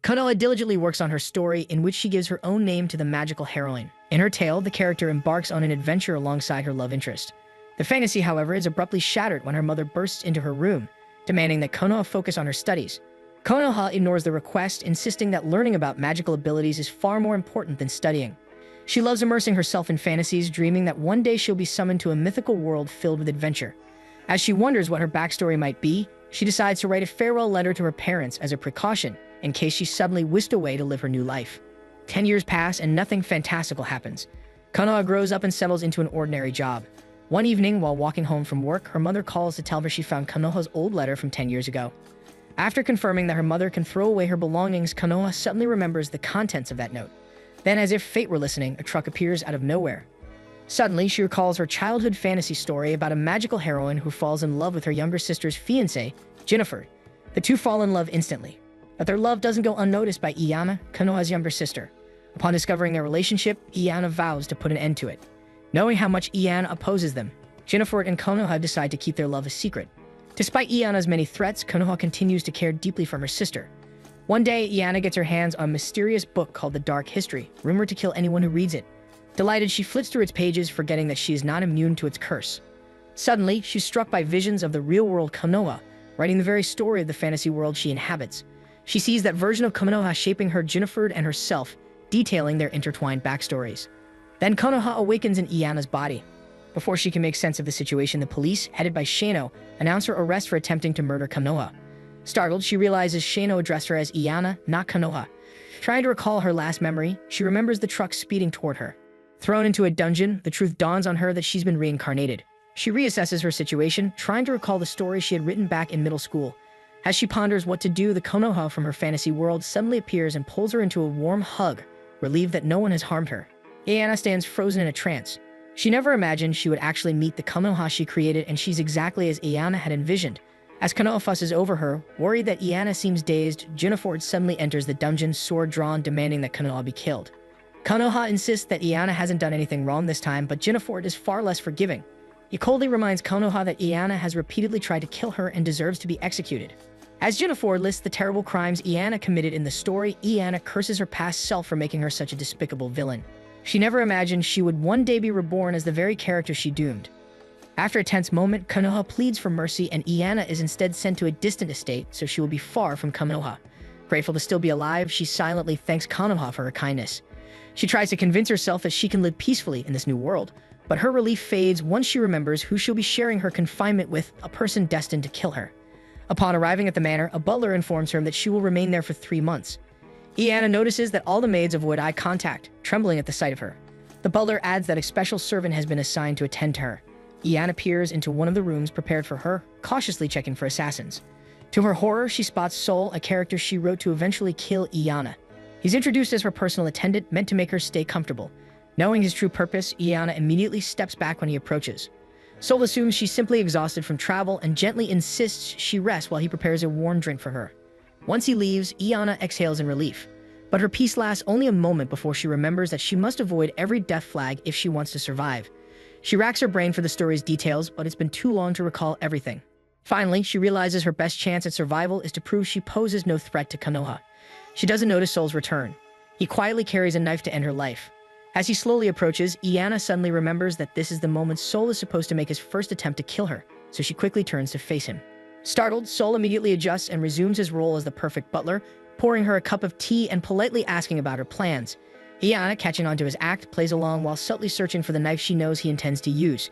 Konoha diligently works on her story, in which she gives her own name to the magical heroine. In her tale, the character embarks on an adventure alongside her love interest. The fantasy, however, is abruptly shattered when her mother bursts into her room, demanding that Konoha focus on her studies. Konoha ignores the request, insisting that learning about magical abilities is far more important than studying. She loves immersing herself in fantasies, dreaming that one day she'll be summoned to a mythical world filled with adventure. As she wonders what her backstory might be, she decides to write a farewell letter to her parents as a precaution, in case she's suddenly whisked away to live her new life. 10 years pass and nothing fantastical happens. Konoha grows up and settles into an ordinary job. One evening, while walking home from work, her mother calls to tell her she found Konoha's old letter from 10 years ago. After confirming that her mother can throw away her belongings, Konoha suddenly remembers the contents of that note. Then, as if fate were listening, a truck appears out of nowhere. Suddenly, she recalls her childhood fantasy story about a magical heroine who falls in love with her younger sister's fiancé, Jennifer. The two fall in love instantly. But their love doesn't go unnoticed by Iana, Konoha's younger sister. Upon discovering their relationship, Iana vows to put an end to it. Knowing how much Iana opposes them, Jennifer and Konoha decide to keep their love a secret. Despite Iana's many threats, Konoha continues to care deeply for her sister. One day, Iana gets her hands on a mysterious book called The Dark History, rumored to kill anyone who reads it. Delighted, she flips through its pages, forgetting that she is not immune to its curse. Suddenly, she's struck by visions of the real-world Konoha, writing the very story of the fantasy world she inhabits. She sees that version of Konoha shaping her, Jennifer, and herself, detailing their intertwined backstories. Then Konoha awakens in Iana's body. Before she can make sense of the situation, the police, headed by Shano, announce her arrest for attempting to murder Konoha. Startled, she realizes Shano addressed her as Iana, not Konoha. Trying to recall her last memory, she remembers the truck speeding toward her. Thrown into a dungeon, the truth dawns on her that she's been reincarnated. She reassesses her situation, trying to recall the story she had written back in middle school. As she ponders what to do, the Konoha from her fantasy world suddenly appears and pulls her into a warm hug, relieved that no one has harmed her. Iana stands frozen in a trance. She never imagined she would actually meet the Konoha she created, and she's exactly as Iana had envisioned. As Konoha fusses over her, worried that Iana seems dazed, Jennifer suddenly enters the dungeon, sword drawn, demanding that Konoha be killed. Konoha insists that Iana hasn't done anything wrong this time, but Jennifer is far less forgiving. He coldly reminds Konoha that Iana has repeatedly tried to kill her and deserves to be executed. As Jennifer lists the terrible crimes Iana committed in the story, Iana curses her past self for making her such a despicable villain. She never imagined she would one day be reborn as the very character she doomed. After a tense moment, Konoha pleads for mercy, and Iana is instead sent to a distant estate so she will be far from Konoha. Grateful to still be alive, she silently thanks Konoha for her kindness. She tries to convince herself that she can live peacefully in this new world, but her relief fades once she remembers who she'll be sharing her confinement with, a person destined to kill her. Upon arriving at the manor, a butler informs her that she will remain there for 3 months. Iana notices that all the maids avoid eye contact, trembling at the sight of her. The butler adds that a special servant has been assigned to attend to her. Iana peers into one of the rooms prepared for her, cautiously checking for assassins. To her horror, she spots Sol, a character she wrote to eventually kill Iana. He's introduced as her personal attendant, meant to make her stay comfortable. Knowing his true purpose, Iana immediately steps back when he approaches. Sol assumes she's simply exhausted from travel and gently insists she rest while he prepares a warm drink for her. Once he leaves, Iana exhales in relief. But her peace lasts only a moment before she remembers that she must avoid every death flag if she wants to survive. She racks her brain for the story's details, but it's been too long to recall everything. Finally, she realizes her best chance at survival is to prove she poses no threat to Konoha. She doesn't notice Sol's return. He quietly carries a knife to end her life. As he slowly approaches, Iana suddenly remembers that this is the moment Sol is supposed to make his first attempt to kill her, so she quickly turns to face him. Startled, Sol immediately adjusts and resumes his role as the perfect butler, pouring her a cup of tea and politely asking about her plans. Iana, catching onto his act, plays along while subtly searching for the knife she knows he intends to use.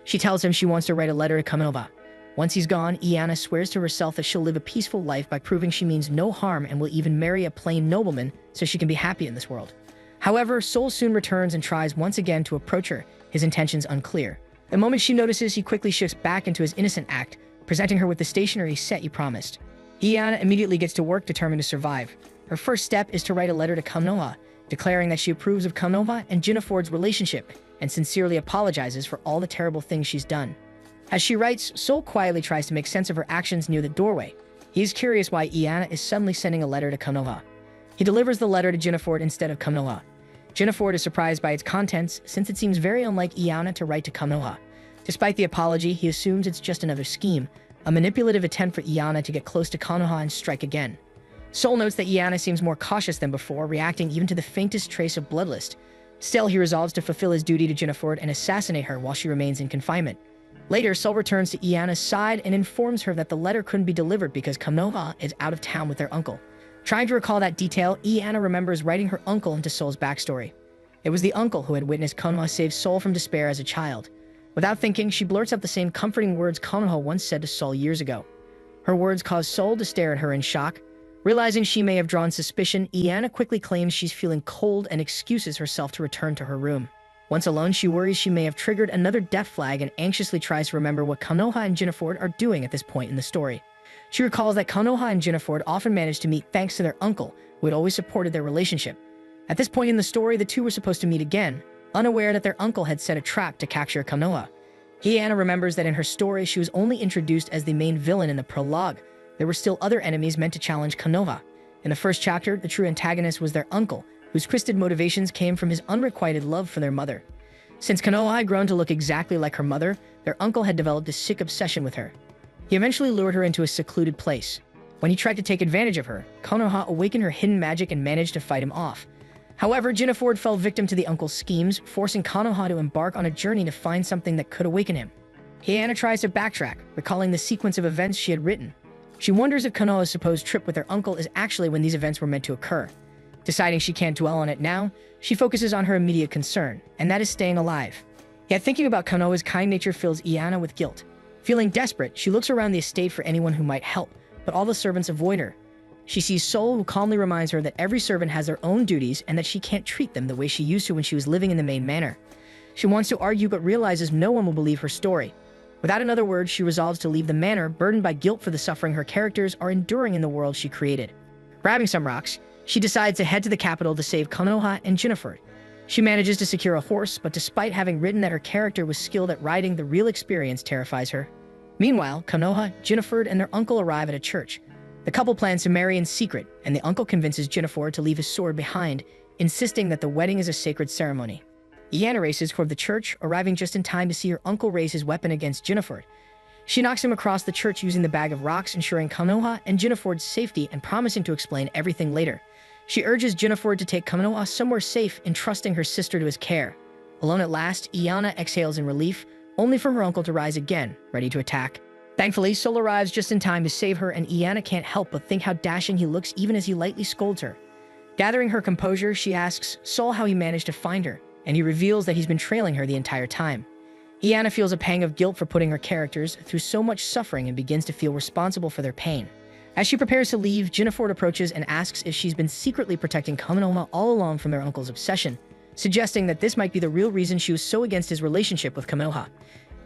She tells him she wants to write a letter to Konoha. Once he's gone, Iana swears to herself that she'll live a peaceful life by proving she means no harm and will even marry a plain nobleman so she can be happy in this world. However, Sol soon returns and tries once again to approach her, his intentions unclear. The moment she notices, he quickly shifts back into his innocent act, presenting her with the stationery set he promised. Iana immediately gets to work, determined to survive. Her first step is to write a letter to Konoha, declaring that she approves of Konoha and Jennifer's relationship and sincerely apologizes for all the terrible things she's done. As she writes, Sol quietly tries to make sense of her actions near the doorway. He is curious why Iana is suddenly sending a letter to Konoha. He delivers the letter to Jennifer instead of Konoha. Jennifer is surprised by its contents, since it seems very unlike Iana to write to Konoha. Despite the apology, he assumes it's just another scheme, a manipulative attempt for Iana to get close to Konoha and strike again. Sol notes that Iana seems more cautious than before, reacting even to the faintest trace of bloodlust. Still, he resolves to fulfill his duty to Jennifer and assassinate her while she remains in confinement. Later, Sol returns to Iana's side and informs her that the letter couldn't be delivered because Konoha is out of town with their uncle. Trying to recall that detail, Iana remembers writing her uncle into Sol's backstory. It was the uncle who had witnessed Konoha save Sol from despair as a child. Without thinking, she blurts out the same comforting words Konoha once said to Sol years ago. Her words cause Sol to stare at her in shock. Realizing she may have drawn suspicion, Iana quickly claims she's feeling cold and excuses herself to return to her room. Once alone, she worries she may have triggered another death flag and anxiously tries to remember what Konoha and Jennifer are doing at this point in the story. She recalls that Konoha and Jennifer often managed to meet thanks to their uncle, who had always supported their relationship. At this point in the story, the two were supposed to meet again, unaware that their uncle had set a trap to capture Konoha. Iana remembers that in her story, she was only introduced as the main villain in the prologue. There were still other enemies meant to challenge Konoha. In the first chapter, the true antagonist was their uncle, whose twisted motivations came from his unrequited love for their mother. Since Konoha had grown to look exactly like her mother, their uncle had developed a sick obsession with her. He eventually lured her into a secluded place. When he tried to take advantage of her, Konoha awakened her hidden magic and managed to fight him off. However, Jennifer fell victim to the uncle's schemes, forcing Konoha to embark on a journey to find something that could awaken him. Iana tries to backtrack, recalling the sequence of events she had written. She wonders if Konoha's supposed trip with her uncle is actually when these events were meant to occur. Deciding she can't dwell on it now, she focuses on her immediate concern, and that is staying alive. Yet thinking about Konoha's kind nature fills Iana with guilt. Feeling desperate, she looks around the estate for anyone who might help, but all the servants avoid her. She sees Sol, who calmly reminds her that every servant has their own duties and that she can't treat them the way she used to when she was living in the main manor. She wants to argue but realizes no one will believe her story. Without another word, she resolves to leave the manor, burdened by guilt for the suffering her characters are enduring in the world she created. Grabbing some rocks, she decides to head to the capital to save Konoha and Jennifer. She manages to secure a horse, but despite having written that her character was skilled at riding, the real experience terrifies her. Meanwhile, Konoha, Jennifer, and their uncle arrive at a church. The couple plans to marry in secret, and the uncle convinces Jennifer to leave his sword behind, insisting that the wedding is a sacred ceremony. Iana races toward the church, arriving just in time to see her uncle raise his weapon against Jennifer. She knocks him across the church using the bag of rocks, ensuring Konoha and Jennifer's safety and promising to explain everything later. She urges Jennifer to take Konoha somewhere safe, entrusting her sister to his care. Alone at last, Iana exhales in relief, only for her uncle to rise again, ready to attack. Thankfully, Sol arrives just in time to save her, and Iana can't help but think how dashing he looks even as he lightly scolds her. Gathering her composure, she asks Sol how he managed to find her, and he reveals that he's been trailing her the entire time. Iana feels a pang of guilt for putting her characters through so much suffering and begins to feel responsible for their pain. As she prepares to leave, Jennifer approaches and asks if she's been secretly protecting Konoha all along from their uncle's obsession, suggesting that this might be the real reason she was so against his relationship with Konoha.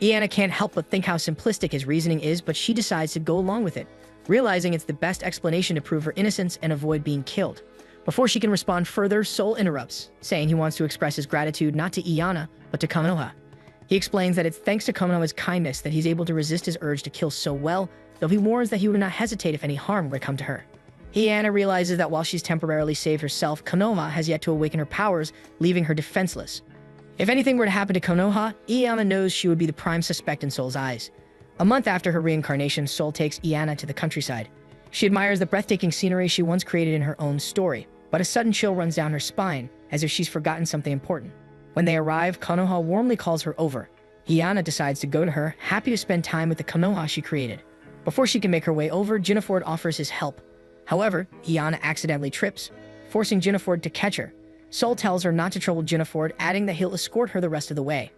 Iana can't help but think how simplistic his reasoning is, but she decides to go along with it, realizing it's the best explanation to prove her innocence and avoid being killed. Before she can respond further, Sol interrupts, saying he wants to express his gratitude not to Iana, but to Konoha. He explains that it's thanks to Konoha's kindness that he's able to resist his urge to kill so well, though he warns that he would not hesitate if any harm were to come to her. Iana realizes that while she's temporarily saved herself, Konoha has yet to awaken her powers, leaving her defenseless. If anything were to happen to Konoha, Iana knows she would be the prime suspect in Sol's eyes. A month after her reincarnation, Sol takes Iana to the countryside. She admires the breathtaking scenery she once created in her own story, but a sudden chill runs down her spine, as if she's forgotten something important. When they arrive, Konoha warmly calls her over. Iana decides to go to her, happy to spend time with the Konoha she created. Before she can make her way over, Jennifer offers his help. However, Iana accidentally trips, forcing Jennifer to catch her. Sol tells her not to trouble Jennifer, adding that he'll escort her the rest of the way.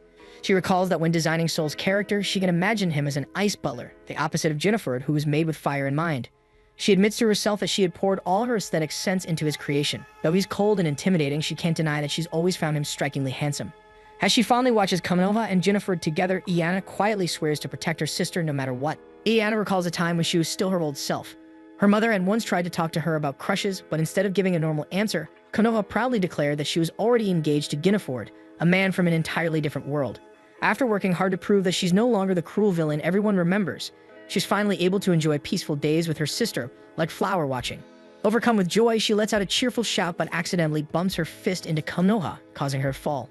She recalls that when designing Sol's character, she can imagine him as an ice butler, the opposite of Jennifer, who was made with fire in mind. She admits to herself that she had poured all her aesthetic sense into his creation. Though he's cold and intimidating, she can't deny that she's always found him strikingly handsome. As she fondly watches Konoha and Jennifer together, Iana quietly swears to protect her sister no matter what. Iana recalls a time when she was still her old self. Her mother had once tried to talk to her about crushes, but instead of giving a normal answer, Konoha proudly declared that she was already engaged to Jennifer, a man from an entirely different world. After working hard to prove that she's no longer the cruel villain everyone remembers, she's finally able to enjoy peaceful days with her sister, like flower watching. Overcome with joy, she lets out a cheerful shout but accidentally bumps her fist into Konoha, causing her to fall.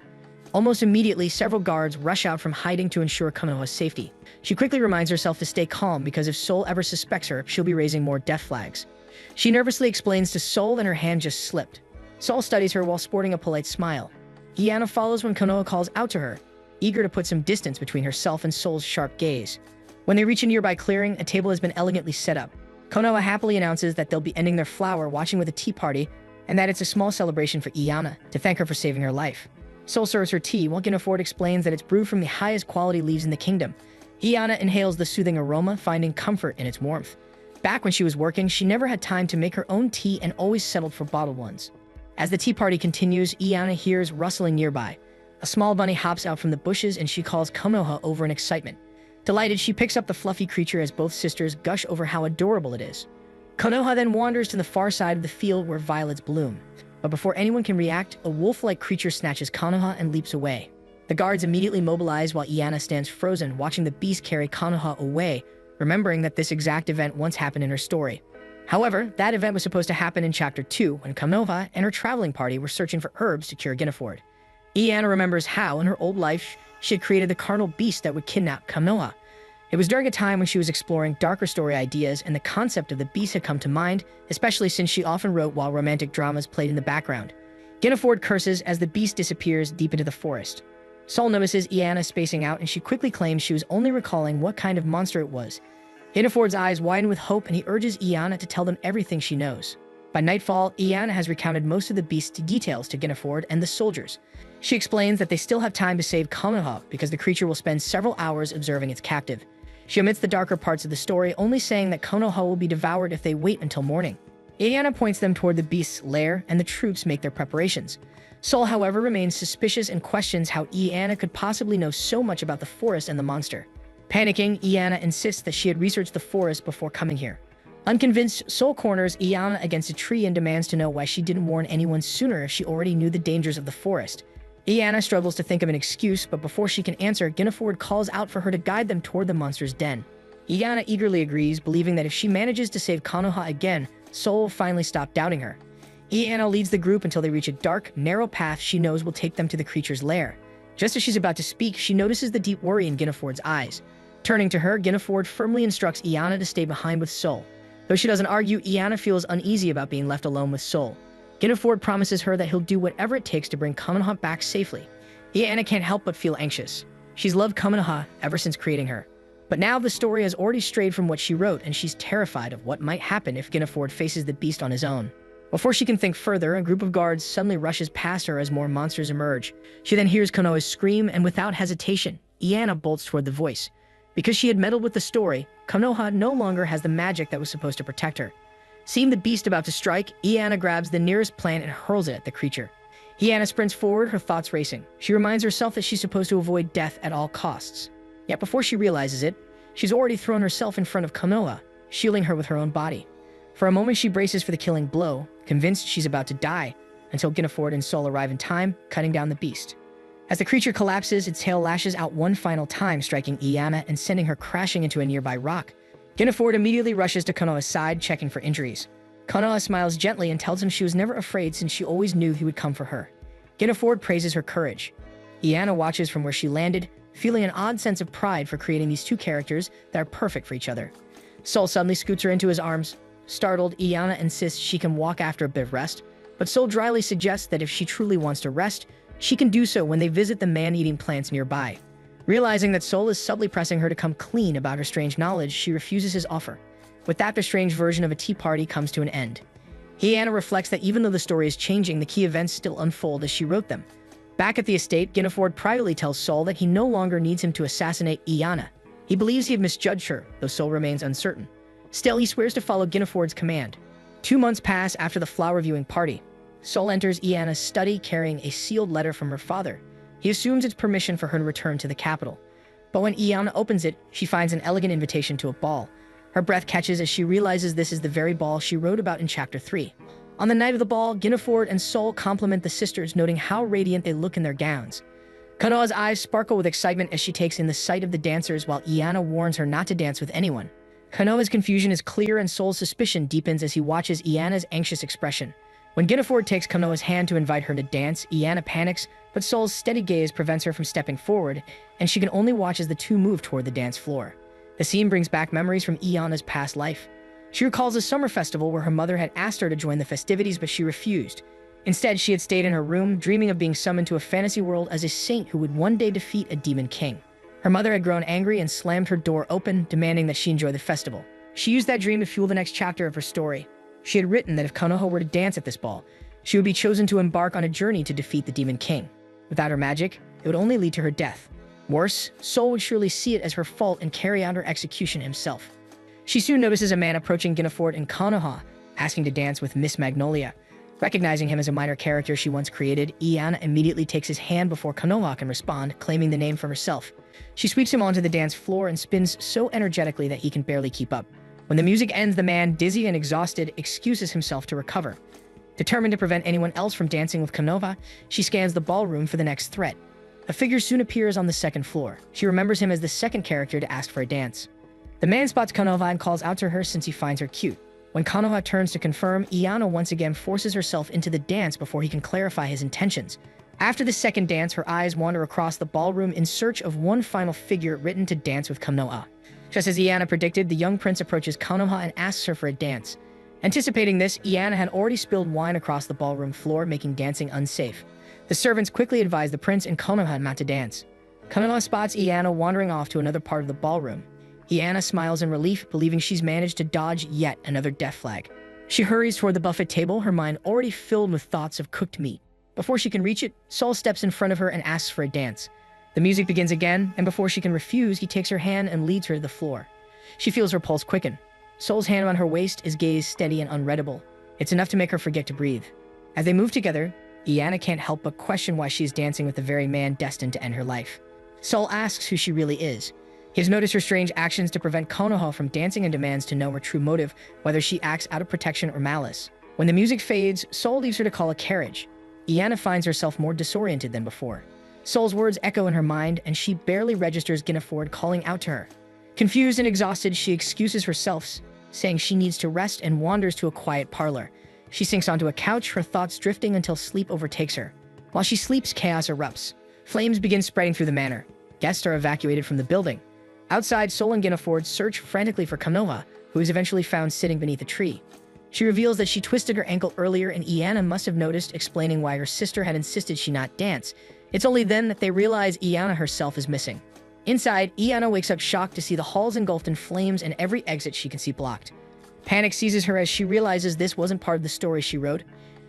Almost immediately, several guards rush out from hiding to ensure Konoha's safety. She quickly reminds herself to stay calm because if Sol ever suspects her, she'll be raising more death flags. She nervously explains to Sol that her hand just slipped. Sol studies her while sporting a polite smile. Iana follows when Konoha calls out to her, eager to put some distance between herself and Sol's sharp gaze. When they reach a nearby clearing, a table has been elegantly set up. Konoha happily announces that they'll be ending their flower watching with a tea party, and that it's a small celebration for Iana to thank her for saving her life. Sol serves her tea, while Ginefort explains that it's brewed from the highest quality leaves in the kingdom. Iana inhales the soothing aroma, finding comfort in its warmth. Back when she was working, she never had time to make her own tea and always settled for bottled ones. As the tea party continues, Iana hears rustling nearby. A small bunny hops out from the bushes and she calls Konoha over in excitement. Delighted, she picks up the fluffy creature as both sisters gush over how adorable it is. Konoha then wanders to the far side of the field where violets bloom. But before anyone can react, a wolf-like creature snatches Konoha and leaps away. The guards immediately mobilize while Iana stands frozen, watching the beast carry Konoha away, remembering that this exact event once happened in her story. However, that event was supposed to happen in Chapter 2, when Konoha and her traveling party were searching for herbs to cure Ginefort. Iana remembers how, in her old life, she had created the carnal beast that would kidnap Konoha. It was during a time when she was exploring darker story ideas, and the concept of the beast had come to mind, especially since she often wrote while romantic dramas played in the background. Ginefort curses as the beast disappears deep into the forest. Sol notices Iana spacing out, and she quickly claims she was only recalling what kind of monster it was. Ginefort's eyes widen with hope, and he urges Iana to tell them everything she knows. By nightfall, Iana has recounted most of the beast's details to Ginefort and the soldiers. She explains that they still have time to save Konoha because the creature will spend several hours observing its captive. She omits the darker parts of the story, only saying that Konoha will be devoured if they wait until morning. Iana points them toward the beast's lair, and the troops make their preparations. Sol, however, remains suspicious and questions how Iana could possibly know so much about the forest and the monster. Panicking, Iana insists that she had researched the forest before coming here. Unconvinced, Sol corners Iana against a tree and demands to know why she didn't warn anyone sooner if she already knew the dangers of the forest. Iana struggles to think of an excuse, but before she can answer, Ginefort calls out for her to guide them toward the monster's den. Iana eagerly agrees, believing that if she manages to save Konoha again, Sol will finally stop doubting her. Iana leads the group until they reach a dark, narrow path she knows will take them to the creature's lair. Just as she's about to speak, she notices the deep worry in Ginefort's eyes. Turning to her, Ginefort firmly instructs Iana to stay behind with Sol. Though she doesn't argue, Iana feels uneasy about being left alone with Sol. Ginefort promises her that he'll do whatever it takes to bring Konoha back safely. Iana can't help but feel anxious. She's loved Konoha ever since creating her. But now the story has already strayed from what she wrote, and she's terrified of what might happen if Ginefort faces the beast on his own. Before she can think further, a group of guards suddenly rushes past her as more monsters emerge. She then hears Konoha's scream, and without hesitation, Iana bolts toward the voice. Because she had meddled with the story, Konoha no longer has the magic that was supposed to protect her. Seeing the beast about to strike, Iana grabs the nearest plant and hurls it at the creature. Iana sprints forward, her thoughts racing. She reminds herself that she's supposed to avoid death at all costs. Yet before she realizes it, she's already thrown herself in front of Konoha, shielding her with her own body. For a moment, she braces for the killing blow, convinced she's about to die, until Ginefort and Sol arrive in time, cutting down the beast. As the creature collapses, its tail lashes out one final time, striking Iana and sending her crashing into a nearby rock. Ginefort immediately rushes to Konoha's side, checking for injuries. Konoha smiles gently and tells him she was never afraid since she always knew he would come for her. Ginefort praises her courage. Iana watches from where she landed, feeling an odd sense of pride for creating these two characters that are perfect for each other. Sol suddenly scoots her into his arms. Startled, Iana insists she can walk after a bit of rest, but Sol dryly suggests that if she truly wants to rest, she can do so when they visit the man-eating plants nearby. Realizing that Sol is subtly pressing her to come clean about her strange knowledge, she refuses his offer. With that, the strange version of a tea party comes to an end. Iana reflects that even though the story is changing, the key events still unfold as she wrote them. Back at the estate, Ginefort privately tells Sol that he no longer needs him to assassinate Iana. He believes he had misjudged her, though Sol remains uncertain. Still, he swears to follow Ginefort's command. 2 months pass after the flower viewing party. Sol enters Iana's study carrying a sealed letter from her father. He assumes it's permission for her to return to the capital. But when Iana opens it, she finds an elegant invitation to a ball. Her breath catches as she realizes this is the very ball she wrote about in Chapter 3. On the night of the ball, Ginefort and Sol compliment the sisters, noting how radiant they look in their gowns. Konoha's eyes sparkle with excitement as she takes in the sight of the dancers, while Iana warns her not to dance with anyone. Konoha's confusion is clear, and Sol's suspicion deepens as he watches Iana's anxious expression. When Ginefort takes Konoha's hand to invite her to dance, Iana panics, but Sol's steady gaze prevents her from stepping forward, and she can only watch as the two move toward the dance floor. The scene brings back memories from Iana's past life. She recalls a summer festival where her mother had asked her to join the festivities, but she refused. Instead, she had stayed in her room, dreaming of being summoned to a fantasy world as a saint who would one day defeat a demon king. Her mother had grown angry and slammed her door open, demanding that she enjoy the festival. She used that dream to fuel the next chapter of her story. She had written that if Konoha were to dance at this ball, she would be chosen to embark on a journey to defeat the demon king. Without her magic, it would only lead to her death. Worse, Sol would surely see it as her fault and carry out her execution himself. She soon notices a man approaching Ginafort and Konoha, asking to dance with Miss Magnolia. Recognizing him as a minor character she once created, Iana immediately takes his hand before Konoha can respond, claiming the name for herself. She sweeps him onto the dance floor and spins so energetically that he can barely keep up. When the music ends, the man, dizzy and exhausted, excuses himself to recover. Determined to prevent anyone else from dancing with Konoha, she scans the ballroom for the next threat. A figure soon appears on the second floor. She remembers him as the second character to ask for a dance. The man spots Konoha and calls out to her since he finds her cute. When Konoha turns to confirm, Iana once again forces herself into the dance before he can clarify his intentions. After the second dance, her eyes wander across the ballroom in search of one final figure written to dance with Konoha. Just as Iana predicted, the young prince approaches Konoha and asks her for a dance. Anticipating this, Iana had already spilled wine across the ballroom floor, making dancing unsafe. The servants quickly advise the prince and Konoha not to dance. Konoha spots Iana wandering off to another part of the ballroom. Iana smiles in relief, believing she's managed to dodge yet another death flag. She hurries toward the buffet table, her mind already filled with thoughts of cooked meat. Before she can reach it, Sol steps in front of her and asks for a dance. The music begins again, and before she can refuse, he takes her hand and leads her to the floor. She feels her pulse quicken. Sol's hand on her waist, his gaze steady and unreadable. It's enough to make her forget to breathe. As they move together, Iana can't help but question why she is dancing with the very man destined to end her life. Sol asks who she really is. He has noticed her strange actions to prevent Konoha from dancing and demands to know her true motive, whether she acts out of protection or malice. When the music fades, Sol leaves her to call a carriage. Iana finds herself more disoriented than before. Sol's words echo in her mind, and she barely registers Ginafort calling out to her. Confused and exhausted, she excuses herself, saying she needs to rest and wanders to a quiet parlor. She sinks onto a couch, her thoughts drifting until sleep overtakes her. While she sleeps, chaos erupts. Flames begin spreading through the manor. Guests are evacuated from the building. Outside, Sol and Ginafort search frantically for Konoha, who is eventually found sitting beneath a tree. She reveals that she twisted her ankle earlier and Iana must have noticed, explaining why her sister had insisted she not dance. It's only then that they realize Iana herself is missing. Inside, Iana wakes up shocked to see the halls engulfed in flames and every exit she can see blocked. Panic seizes her as she realizes this wasn't part of the story she wrote.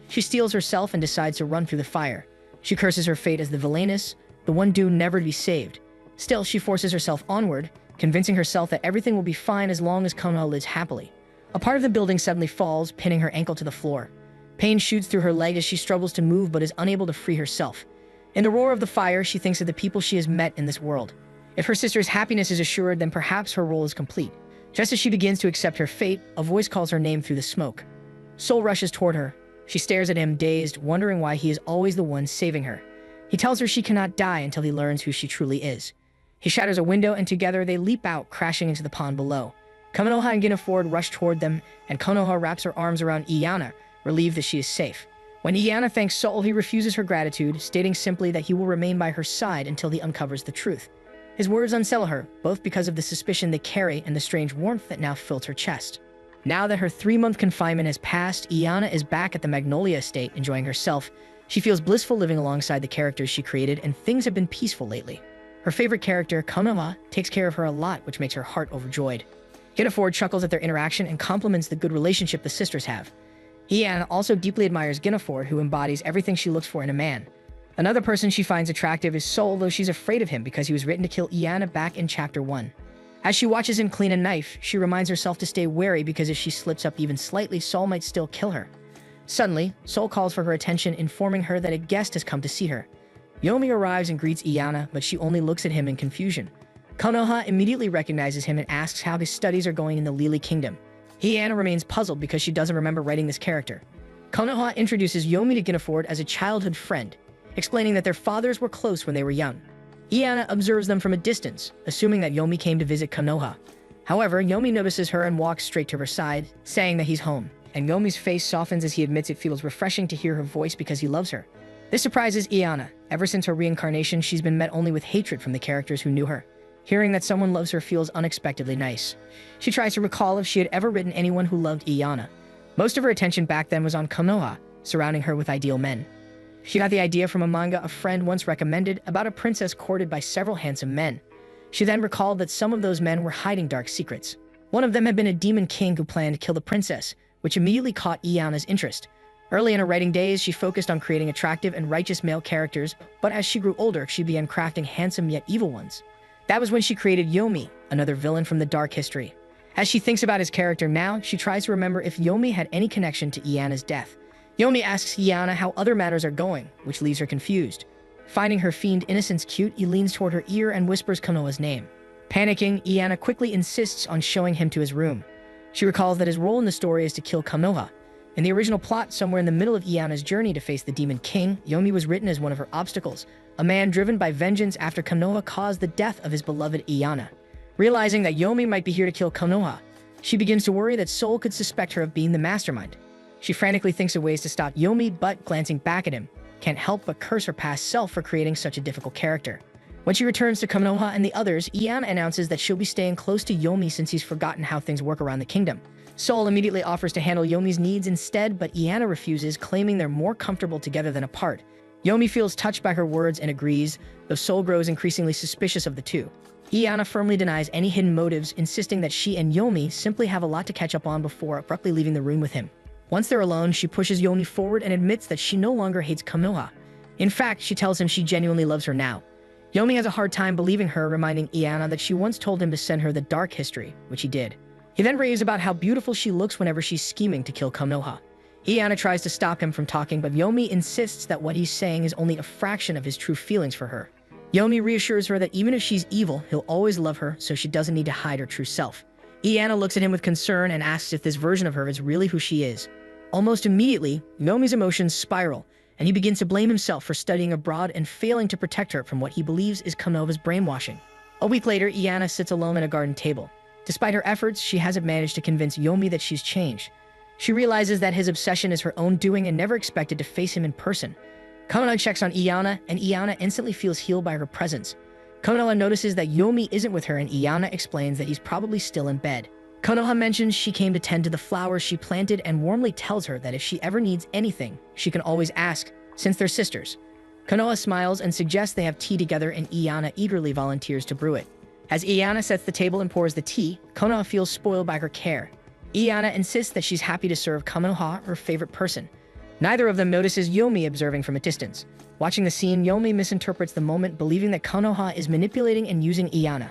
She steels herself and decides to run through the fire. She curses her fate as the villainess, the one doomed never to be saved. Still, she forces herself onward, convincing herself that everything will be fine as long as Konoha lives happily. A part of the building suddenly falls, pinning her ankle to the floor. Pain shoots through her leg as she struggles to move but is unable to free herself. In the roar of the fire, she thinks of the people she has met in this world. If her sister's happiness is assured, then perhaps her role is complete. Just as she begins to accept her fate, a voice calls her name through the smoke. Sol rushes toward her. She stares at him, dazed, wondering why he is always the one saving her. He tells her she cannot die until he learns who she truly is. He shatters a window, and together they leap out, crashing into the pond below. Konoha and Ginafort rush toward them, and Konoha wraps her arms around Iana, relieved that she is safe. When Iana thanks Sol, he refuses her gratitude, stating simply that he will remain by her side until he uncovers the truth. His words unsettle her, both because of the suspicion they carry and the strange warmth that now fills her chest. Now that her 3-month confinement has passed, Iana is back at the Magnolia estate, enjoying herself. She feels blissful living alongside the characters she created, and things have been peaceful lately. Her favorite character, Konoha, takes care of her a lot, which makes her heart overjoyed. Ginafort chuckles at their interaction and compliments the good relationship the sisters have. Iana also deeply admires Ginafort, who embodies everything she looks for in a man. Another person she finds attractive is Sol, though she's afraid of him because he was written to kill Iana back in Chapter 1. As she watches him clean a knife, she reminds herself to stay wary because if she slips up even slightly, Sol might still kill her. Suddenly, Sol calls for her attention, informing her that a guest has come to see her. Yomi arrives and greets Iana, but she only looks at him in confusion. Konoha immediately recognizes him and asks how his studies are going in the Lily Kingdom. Iana remains puzzled because she doesn't remember writing this character. Konoha introduces Yomi to Ginafort as a childhood friend, explaining that their fathers were close when they were young. Iana observes them from a distance, assuming that Yomi came to visit Konoha. However, Yomi notices her and walks straight to her side, saying that he's home, and Yomi's face softens as he admits it feels refreshing to hear her voice because he loves her. This surprises Iana. Ever since her reincarnation, she's been met only with hatred from the characters who knew her. Hearing that someone loves her feels unexpectedly nice. She tries to recall if she had ever written anyone who loved Iana. Most of her attention back then was on Konoha, surrounding her with ideal men. She got the idea from a manga a friend once recommended about a princess courted by several handsome men. She then recalled that some of those men were hiding dark secrets. One of them had been a demon king who planned to kill the princess, which immediately caught Iana's interest. Early in her writing days, she focused on creating attractive and righteous male characters, but as she grew older, she began crafting handsome yet evil ones. That was when she created Yomi, another villain from the dark history. As she thinks about his character now, she tries to remember if Yomi had any connection to Iana's death. Yomi asks Iana how other matters are going, which leaves her confused. Finding her fiend innocence cute, he leans toward her ear and whispers Konoha's name. Panicking, Iana quickly insists on showing him to his room. She recalls that his role in the story is to kill Konoha. In the original plot, somewhere in the middle of Iana's journey to face the Demon King, Yomi was written as one of her obstacles, a man driven by vengeance after Konoha caused the death of his beloved Iana. Realizing that Yomi might be here to kill Konoha, she begins to worry that Soul could suspect her of being the mastermind. She frantically thinks of ways to stop Yomi, but glancing back at him, can't help but curse her past self for creating such a difficult character. When she returns to Konoha and the others, Iana announces that she'll be staying close to Yomi since he's forgotten how things work around the kingdom. Soul immediately offers to handle Yomi's needs instead, but Iana refuses, claiming they're more comfortable together than apart. Yomi feels touched by her words and agrees, though Soul grows increasingly suspicious of the two. Iana firmly denies any hidden motives, insisting that she and Yomi simply have a lot to catch up on before abruptly leaving the room with him. Once they're alone, she pushes Yomi forward and admits that she no longer hates Konoha. In fact, she tells him she genuinely loves her now. Yomi has a hard time believing her, reminding Iana that she once told him to send her the dark history, which he did. He then raves about how beautiful she looks whenever she's scheming to kill Konoha. Iana tries to stop him from talking, but Yomi insists that what he's saying is only a fraction of his true feelings for her. Yomi reassures her that even if she's evil, he'll always love her, so she doesn't need to hide her true self. Iana looks at him with concern and asks if this version of her is really who she is. Almost immediately, Yomi's emotions spiral, and he begins to blame himself for studying abroad and failing to protect her from what he believes is Konoha's brainwashing. A week later, Iana sits alone at a garden table. Despite her efforts, she hasn't managed to convince Yomi that she's changed. She realizes that his obsession is her own doing and never expected to face him in person. Konoha checks on Iana, and Iana instantly feels healed by her presence. Konoha notices that Yomi isn't with her, and Iana explains that he's probably still in bed. Konoha mentions she came to tend to the flowers she planted and warmly tells her that if she ever needs anything, she can always ask, since they're sisters. Konoha smiles and suggests they have tea together, and Iana eagerly volunteers to brew it. As Iana sets the table and pours the tea, Konoha feels spoiled by her care. Iana insists that she's happy to serve Konoha, her favorite person. Neither of them notices Yomi observing from a distance. Watching the scene, Yomi misinterprets the moment, believing that Konoha is manipulating and using Iana.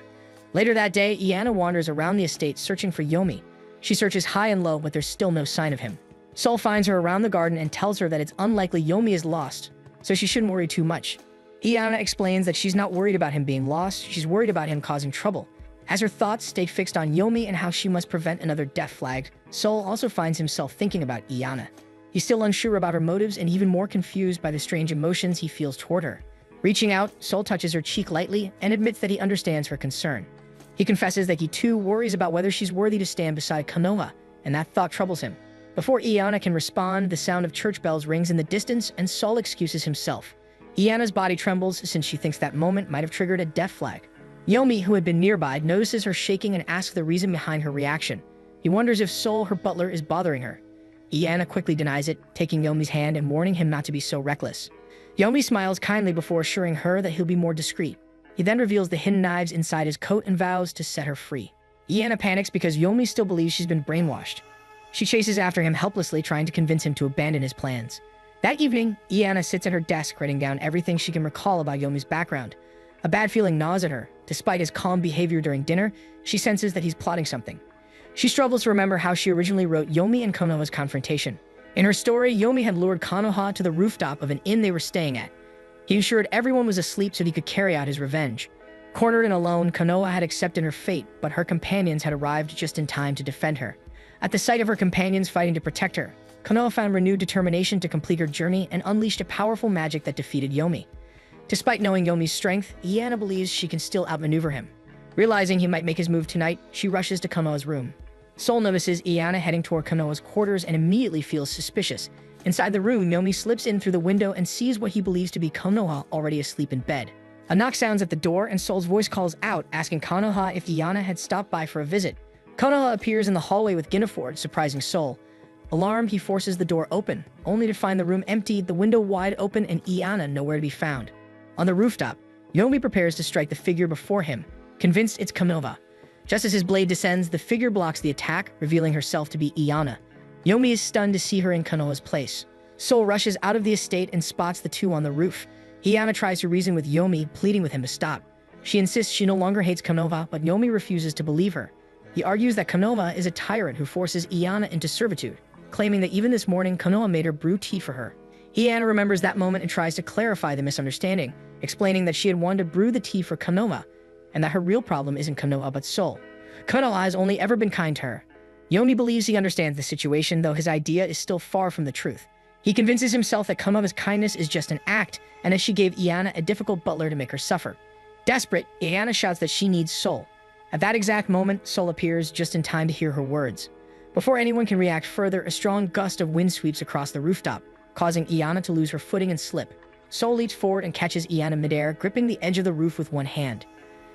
Later that day, Iana wanders around the estate searching for Yomi. She searches high and low, but there's still no sign of him. Soul finds her around the garden and tells her that it's unlikely Yomi is lost, so she shouldn't worry too much. Iana explains that she's not worried about him being lost, she's worried about him causing trouble. As her thoughts stay fixed on Yomi and how she must prevent another death flag, Soul also finds himself thinking about Iana. He's still unsure about her motives and even more confused by the strange emotions he feels toward her. Reaching out, Soul touches her cheek lightly and admits that he understands her concern. He confesses that he too worries about whether she's worthy to stand beside Konoha, and that thought troubles him. Before Iana can respond, the sound of church bells rings in the distance and Soul excuses himself. Iana's body trembles since she thinks that moment might have triggered a death flag. Yomi, who had been nearby, notices her shaking and asks the reason behind her reaction. He wonders if Soul, her butler, is bothering her. Iana quickly denies it, taking Yomi's hand and warning him not to be so reckless. Yomi smiles kindly before assuring her that he'll be more discreet. He then reveals the hidden knives inside his coat and vows to set her free. Iana panics because Yomi still believes she's been brainwashed. She chases after him helplessly, trying to convince him to abandon his plans. That evening, Iana sits at her desk writing down everything she can recall about Yomi's background. A bad feeling gnaws at her. Despite his calm behavior during dinner, she senses that he's plotting something. She struggles to remember how she originally wrote Yomi and Konoha's confrontation. In her story, Yomi had lured Konoha to the rooftop of an inn they were staying at. He ensured everyone was asleep so he could carry out his revenge. Cornered and alone, Konoha had accepted her fate, but her companions had arrived just in time to defend her. At the sight of her companions fighting to protect her, Konoha found renewed determination to complete her journey and unleashed a powerful magic that defeated Yomi. Despite knowing Yomi's strength, Iana believes she can still outmaneuver him. Realizing he might make his move tonight, she rushes to Konoha's room. Soul notices Iana heading toward Konoha's quarters and immediately feels suspicious. Inside the room, Yomi slips in through the window and sees what he believes to be Konoha already asleep in bed. A knock sounds at the door and Sol's voice calls out, asking Konoha if Iana had stopped by for a visit. Konoha appears in the hallway with Ginafort, surprising Sol. Alarmed, he forces the door open, only to find the room empty, the window wide open, and Iana nowhere to be found. On the rooftop, Yomi prepares to strike the figure before him, convinced it's Konoha. Just as his blade descends, the figure blocks the attack, revealing herself to be Iana. Yomi is stunned to see her in Konoha's place. Sol rushes out of the estate and spots the two on the roof. Iana tries to reason with Yomi, pleading with him to stop. She insists she no longer hates Konoha, but Yomi refuses to believe her. He argues that Konoha is a tyrant who forces Iana into servitude, claiming that even this morning Konoha made her brew tea for her. Iana remembers that moment and tries to clarify the misunderstanding, explaining that she had wanted to brew the tea for Konoha, and that her real problem isn't Konoha but Sol. Konoha has only ever been kind to her. Yomi believes he understands the situation, though his idea is still far from the truth. He convinces himself that Konoha's kindness is just an act, and as she gave Iana a difficult butler to make her suffer. Desperate, Iana shouts that she needs Sol. At that exact moment, Sol appears just in time to hear her words. Before anyone can react further, a strong gust of wind sweeps across the rooftop, causing Iana to lose her footing and slip. Sol leaps forward and catches Iana midair, gripping the edge of the roof with one hand.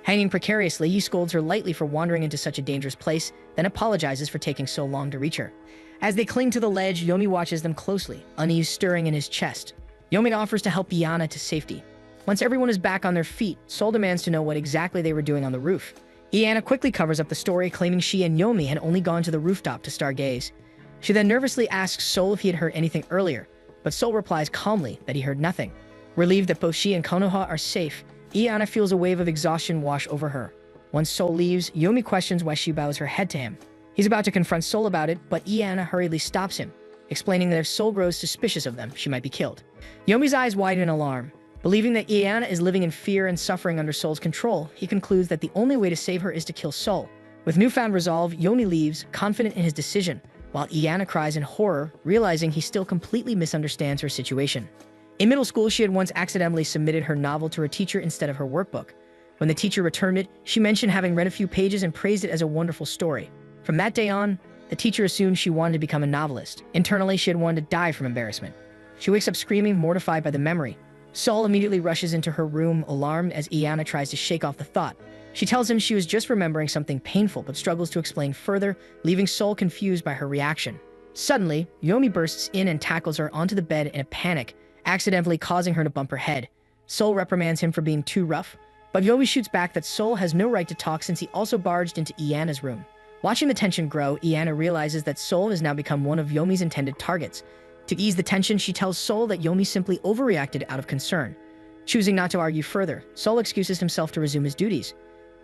Hanging precariously, he scolds her lightly for wandering into such a dangerous place, then apologizes for taking so long to reach her. As they cling to the ledge, Yomi watches them closely, unease stirring in his chest. Yomi offers to help Iana to safety. Once everyone is back on their feet, Sol demands to know what exactly they were doing on the roof. Iana quickly covers up the story, claiming she and Yomi had only gone to the rooftop to stargaze. She then nervously asks Sol if he had heard anything earlier, but Sol replies calmly that he heard nothing. Relieved that both she and Konoha are safe, Iana feels a wave of exhaustion wash over her. Once Sol leaves, Yomi questions why she bows her head to him. He's about to confront Sol about it, but Iana hurriedly stops him, explaining that if Sol grows suspicious of them, she might be killed. Yomi's eyes widen in alarm. Believing that Iana is living in fear and suffering under Sol's control, he concludes that the only way to save her is to kill Sol. With newfound resolve, Yomi leaves, confident in his decision, while Iana cries in horror, realizing he still completely misunderstands her situation. In middle school, she had once accidentally submitted her novel to her teacher instead of her workbook. When the teacher returned it, she mentioned having read a few pages and praised it as a wonderful story. From that day on, the teacher assumed she wanted to become a novelist. Internally, she had wanted to die from embarrassment. She wakes up screaming, mortified by the memory. Sol immediately rushes into her room, alarmed as Iana tries to shake off the thought. She tells him she was just remembering something painful but struggles to explain further, leaving Sol confused by her reaction. Suddenly, Yomi bursts in and tackles her onto the bed in a panic, accidentally causing her to bump her head. Sol reprimands him for being too rough, but Yomi shoots back that Sol has no right to talk since he also barged into Iana's room. Watching the tension grow, Iana realizes that Sol has now become one of Yomi's intended targets. To ease the tension, she tells Sol that Yomi simply overreacted out of concern. Choosing not to argue further, Sol excuses himself to resume his duties.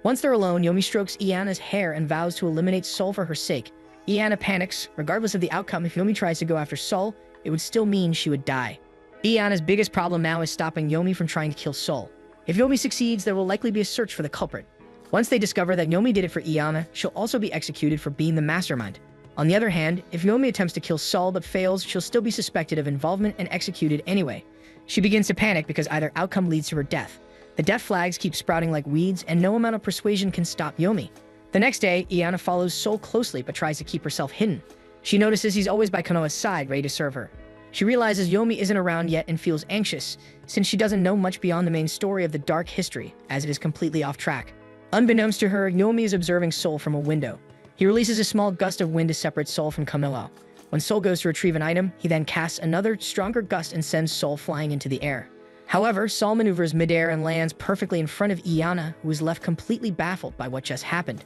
Once they're alone, Yomi strokes Iana's hair and vows to eliminate Sol for her sake. Iana panics. Regardless of the outcome, if Yomi tries to go after Sol, it would still mean she would die. Iana's biggest problem now is stopping Yomi from trying to kill Sol. If Yomi succeeds, there will likely be a search for the culprit. Once they discover that Yomi did it for Iana, she'll also be executed for being the mastermind. On the other hand, if Yomi attempts to kill Sol but fails, she'll still be suspected of involvement and executed anyway. She begins to panic because either outcome leads to her death. The death flags keep sprouting like weeds, and no amount of persuasion can stop Yomi. The next day, Iana follows Sol closely but tries to keep herself hidden. She notices he's always by Konoha's side, ready to serve her. She realizes Yomi isn't around yet and feels anxious, since she doesn't know much beyond the main story of the dark history, as it is completely off track. Unbeknownst to her, Yomi is observing Sol from a window. He releases a small gust of wind to separate Sol from Konoha. When Sol goes to retrieve an item, he then casts another, stronger gust and sends Sol flying into the air. However, Sol maneuvers midair and lands perfectly in front of Iana, who is left completely baffled by what just happened.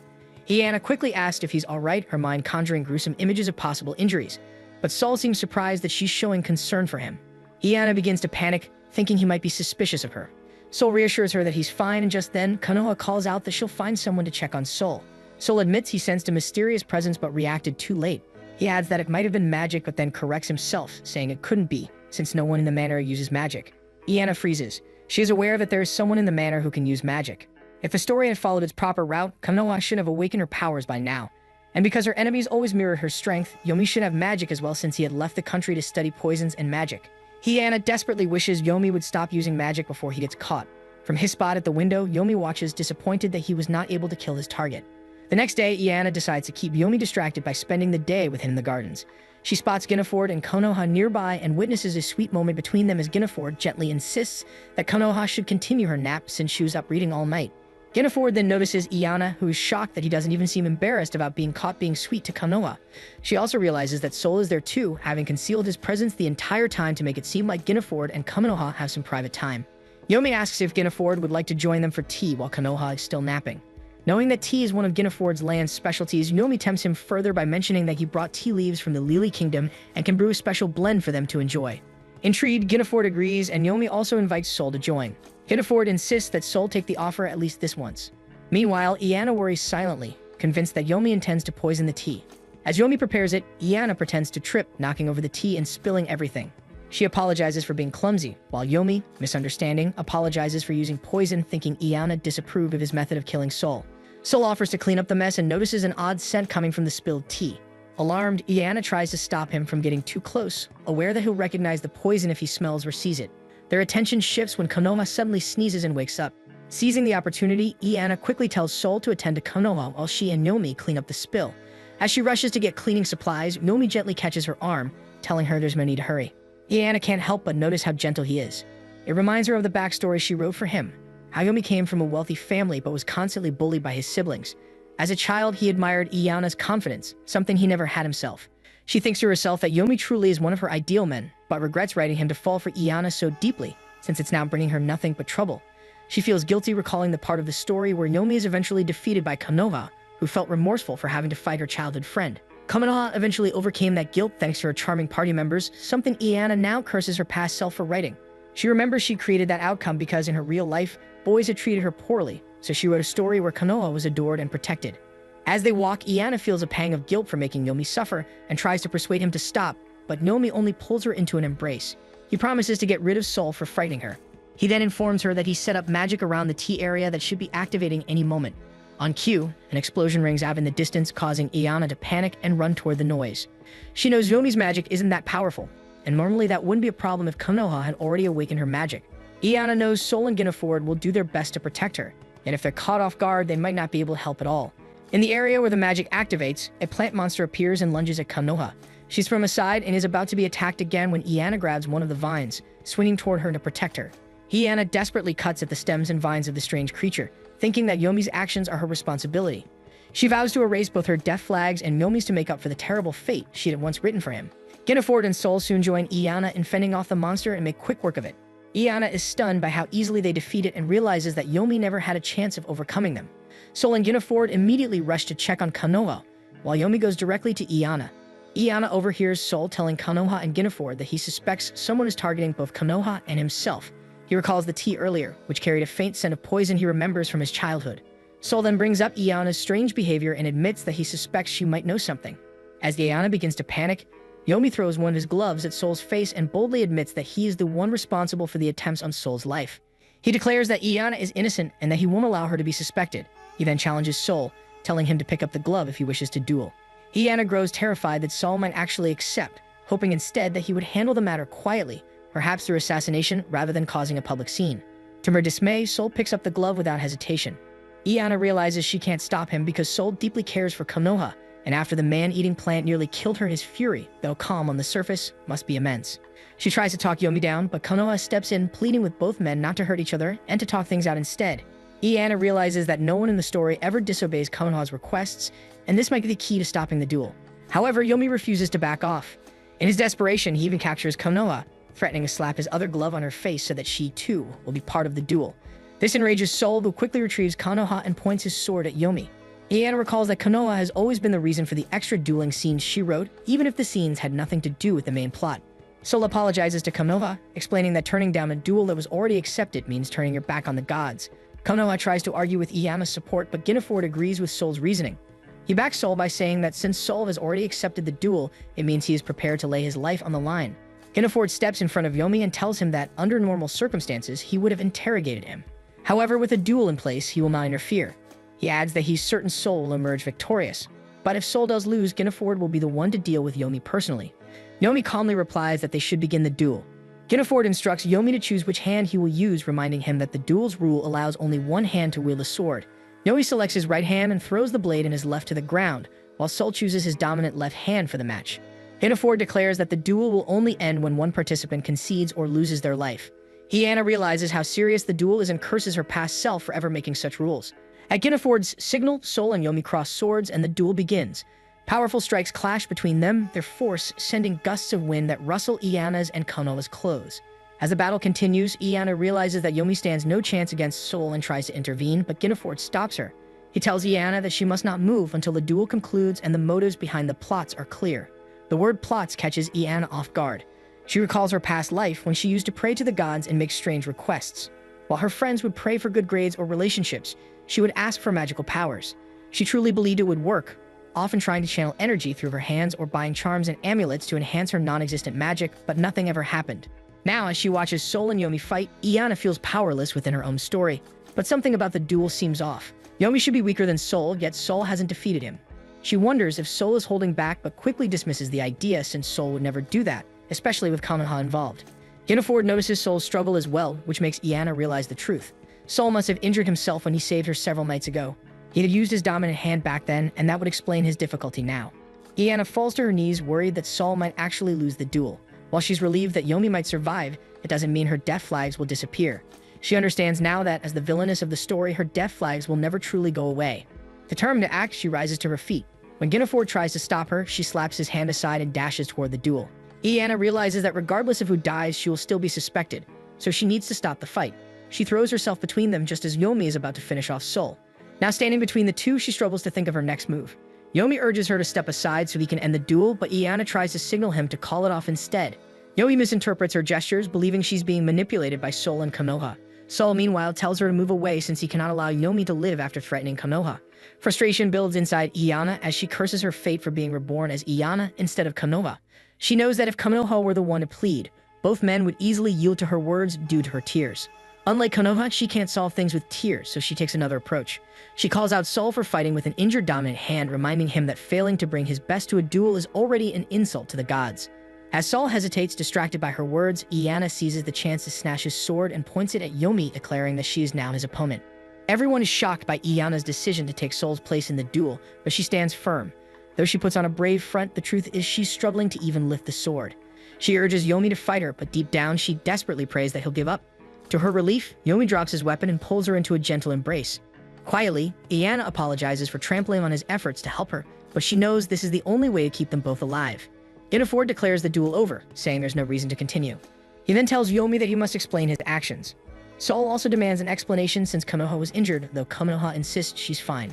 Iana quickly asks if he's alright, her mind conjuring gruesome images of possible injuries, but Sol seems surprised that she's showing concern for him. Iana begins to panic, thinking he might be suspicious of her. Sol reassures her that he's fine, and just then, Konoha calls out that she'll find someone to check on Sol. Sol admits he sensed a mysterious presence but reacted too late. He adds that it might have been magic but then corrects himself, saying it couldn't be, since no one in the manor uses magic. Iana freezes. She is aware that there is someone in the manor who can use magic. If the story had followed its proper route, Konoha should have awakened her powers by now. And because her enemies always mirrored her strength, Yomi should have magic as well since he had left the country to study poisons and magic. Iana desperately wishes Yomi would stop using magic before he gets caught. From his spot at the window, Yomi watches, disappointed that he was not able to kill his target. The next day, Iana decides to keep Yomi distracted by spending the day with him in the gardens. She spots Guinevere and Konoha nearby and witnesses a sweet moment between them as Guinevere gently insists that Konoha should continue her nap since she was up reading all night. Guinevere then notices Iana, who is shocked that he doesn't even seem embarrassed about being caught being sweet to Konoha. She also realizes that Sol is there too, having concealed his presence the entire time to make it seem like Guinevere and Konoha have some private time. Yomi asks if Guinevere would like to join them for tea while Konoha is still napping. Knowing that tea is one of Guinevere's land's specialties, Yomi tempts him further by mentioning that he brought tea leaves from the Lily Kingdom and can brew a special blend for them to enjoy. Intrigued, Guinevere agrees, and Yomi also invites Sol to join. Guinevere insists that Sol take the offer at least this once. Meanwhile, Iana worries silently, convinced that Yomi intends to poison the tea. As Yomi prepares it, Iana pretends to trip, knocking over the tea and spilling everything. She apologizes for being clumsy, while Yomi, misunderstanding, apologizes for using poison, thinking Iana disapproved of his method of killing Sol. Sol offers to clean up the mess and notices an odd scent coming from the spilled tea. Alarmed, Iana tries to stop him from getting too close, aware that he'll recognize the poison if he smells or sees it. Their attention shifts when Konoha suddenly sneezes and wakes up. Seizing the opportunity, Iana quickly tells Sol to attend to Konoha while she and Yomi clean up the spill. As she rushes to get cleaning supplies, Yomi gently catches her arm, telling her there's no need to hurry. Iana can't help but notice how gentle he is. It reminds her of the backstory she wrote for him. How Yomi came from a wealthy family but was constantly bullied by his siblings. As a child, he admired Iana's confidence, something he never had himself. She thinks to herself that Yomi truly is one of her ideal men, but regrets writing him to fall for Iana so deeply, since it's now bringing her nothing but trouble. She feels guilty recalling the part of the story where Yomi is eventually defeated by Konoha, who felt remorseful for having to fight her childhood friend. Konoha eventually overcame that guilt thanks to her charming party members, something Iana now curses her past self for writing. She remembers she created that outcome because in her real life, boys had treated her poorly, so she wrote a story where Konoha was adored and protected. As they walk, Iana feels a pang of guilt for making Yomi suffer and tries to persuade him to stop, but Yomi only pulls her into an embrace. He promises to get rid of Sol for frightening her. He then informs her that he set up magic around the tea area that should be activating any moment. On cue, an explosion rings out in the distance, causing Iana to panic and run toward the noise. She knows Yomi's magic isn't that powerful, and normally that wouldn't be a problem if Konoha had already awakened her magic. Iana knows Sol and Guinevere will do their best to protect her, and if they're caught off guard, they might not be able to help at all. In the area where the magic activates, a plant monster appears and lunges at Konoha. She's from aside and is about to be attacked again when Iana grabs one of the vines, swinging toward her to protect her. Iana desperately cuts at the stems and vines of the strange creature, thinking that Yomi's actions are her responsibility. She vows to erase both her death flags and Yomi's to make up for the terrible fate she had once written for him. Guinevere and Sol soon join Iana in fending off the monster and make quick work of it. Iana is stunned by how easily they defeat it and realizes that Yomi never had a chance of overcoming them. Sol and Guinevere immediately rush to check on Konoha, while Yomi goes directly to Iana. Iana overhears Sol telling Konoha and Guinevere that he suspects someone is targeting both Konoha and himself. He recalls the tea earlier, which carried a faint scent of poison he remembers from his childhood. Sol then brings up Iana's strange behavior and admits that he suspects she might know something. As Iana begins to panic, Yomi throws one of his gloves at Sol's face and boldly admits that he is the one responsible for the attempts on Sol's life. He declares that Iana is innocent and that he won't allow her to be suspected. He then challenges Sol, telling him to pick up the glove if he wishes to duel. Iana grows terrified that Sol might actually accept, hoping instead that he would handle the matter quietly, perhaps through assassination rather than causing a public scene. To her dismay, Sol picks up the glove without hesitation. Iana realizes she can't stop him because Sol deeply cares for Konoha, and after the man-eating plant nearly killed her, his fury, though calm on the surface, must be immense. She tries to talk Yomi down, but Konoha steps in, pleading with both men not to hurt each other and to talk things out instead. Iana realizes that no one in the story ever disobeys Konoha's requests, and this might be the key to stopping the duel. However, Yomi refuses to back off. In his desperation, he even captures Konoha, threatening to slap his other glove on her face so that she, too, will be part of the duel. This enrages Sol, who quickly retrieves Konoha and points his sword at Yomi. Iana recalls that Konoha has always been the reason for the extra dueling scenes she wrote, even if the scenes had nothing to do with the main plot. Sol apologizes to Konoha, explaining that turning down a duel that was already accepted means turning your back on the gods. Konoha tries to argue with Iana's support, but Guinevere agrees with Sol's reasoning. He backs Sol by saying that since Sol has already accepted the duel, it means he is prepared to lay his life on the line. Guinevere steps in front of Yomi and tells him that, under normal circumstances, he would have interrogated him. However, with a duel in place, he will not interfere. He adds that he's certain Sol will emerge victorious. But if Sol does lose, Guinevere will be the one to deal with Yomi personally. Yomi calmly replies that they should begin the duel. Guinevere instructs Yomi to choose which hand he will use, reminding him that the duel's rule allows only one hand to wield a sword. Yomi selects his right hand and throws the blade in his left to the ground, while Sol chooses his dominant left hand for the match. Hinaford declares that the duel will only end when one participant concedes or loses their life. Iana realizes how serious the duel is and curses her past self for ever making such rules. At Ginaford's signal, Sol and Yomi cross swords and the duel begins. Powerful strikes clash between them, their force sending gusts of wind that rustle Iana's and Konoha's clothes. As the battle continues, Iana realizes that Yomi stands no chance against Sol and tries to intervene, but Ginaford stops her. He tells Iana that she must not move until the duel concludes and the motives behind the plots are clear. The word plots catches Iana off guard. She recalls her past life when she used to pray to the gods and make strange requests. While her friends would pray for good grades or relationships, she would ask for magical powers. She truly believed it would work, often trying to channel energy through her hands or buying charms and amulets to enhance her non-existent magic, but nothing ever happened. Now, as she watches Sol and Yomi fight, Iana feels powerless within her own story, but something about the duel seems off. Yomi should be weaker than Sol, yet Sol hasn't defeated him. She wonders if Sol is holding back, but quickly dismisses the idea since Sol would never do that, especially with Konoha involved. Ginaford notices Sol's struggle as well, which makes Iana realize the truth. Sol must have injured himself when he saved her several nights ago. He had used his dominant hand back then, and that would explain his difficulty now. Iana falls to her knees, worried that Sol might actually lose the duel. While she's relieved that Yomi might survive, it doesn't mean her death flags will disappear. She understands now that, as the villainess of the story, her death flags will never truly go away. Determined to act, she rises to her feet. When Ginaford tries to stop her, she slaps his hand aside and dashes toward the duel. Iana realizes that regardless of who dies, she will still be suspected, so she needs to stop the fight. She throws herself between them just as Yomi is about to finish off Sol. Now standing between the two, she struggles to think of her next move. Yomi urges her to step aside so he can end the duel, but Iana tries to signal him to call it off instead. Yomi misinterprets her gestures, believing she's being manipulated by Sol and Konoha. Sol, meanwhile, tells her to move away since he cannot allow Yomi to live after threatening Konoha. Frustration builds inside Iana as she curses her fate for being reborn as Iana instead of Konoha. She knows that if Konoha were the one to plead, both men would easily yield to her words due to her tears. Unlike Konoha, she can't solve things with tears, so she takes another approach. She calls out Sol for fighting with an injured dominant hand, reminding him that failing to bring his best to a duel is already an insult to the gods. As Sol hesitates, distracted by her words, Iana seizes the chance to snatch his sword and points it at Yomi, declaring that she is now his opponent. Everyone is shocked by Iana's decision to take Sol's place in the duel, but she stands firm. Though she puts on a brave front, the truth is she's struggling to even lift the sword. She urges Yomi to fight her, but deep down she desperately prays that he'll give up. To her relief, Yomi drops his weapon and pulls her into a gentle embrace. Quietly, Iana apologizes for trampling on his efforts to help her, but she knows this is the only way to keep them both alive. Ginaford declares the duel over, saying there's no reason to continue. He then tells Yomi that he must explain his actions. Sol also demands an explanation since Konoha was injured, though Konoha insists she's fine.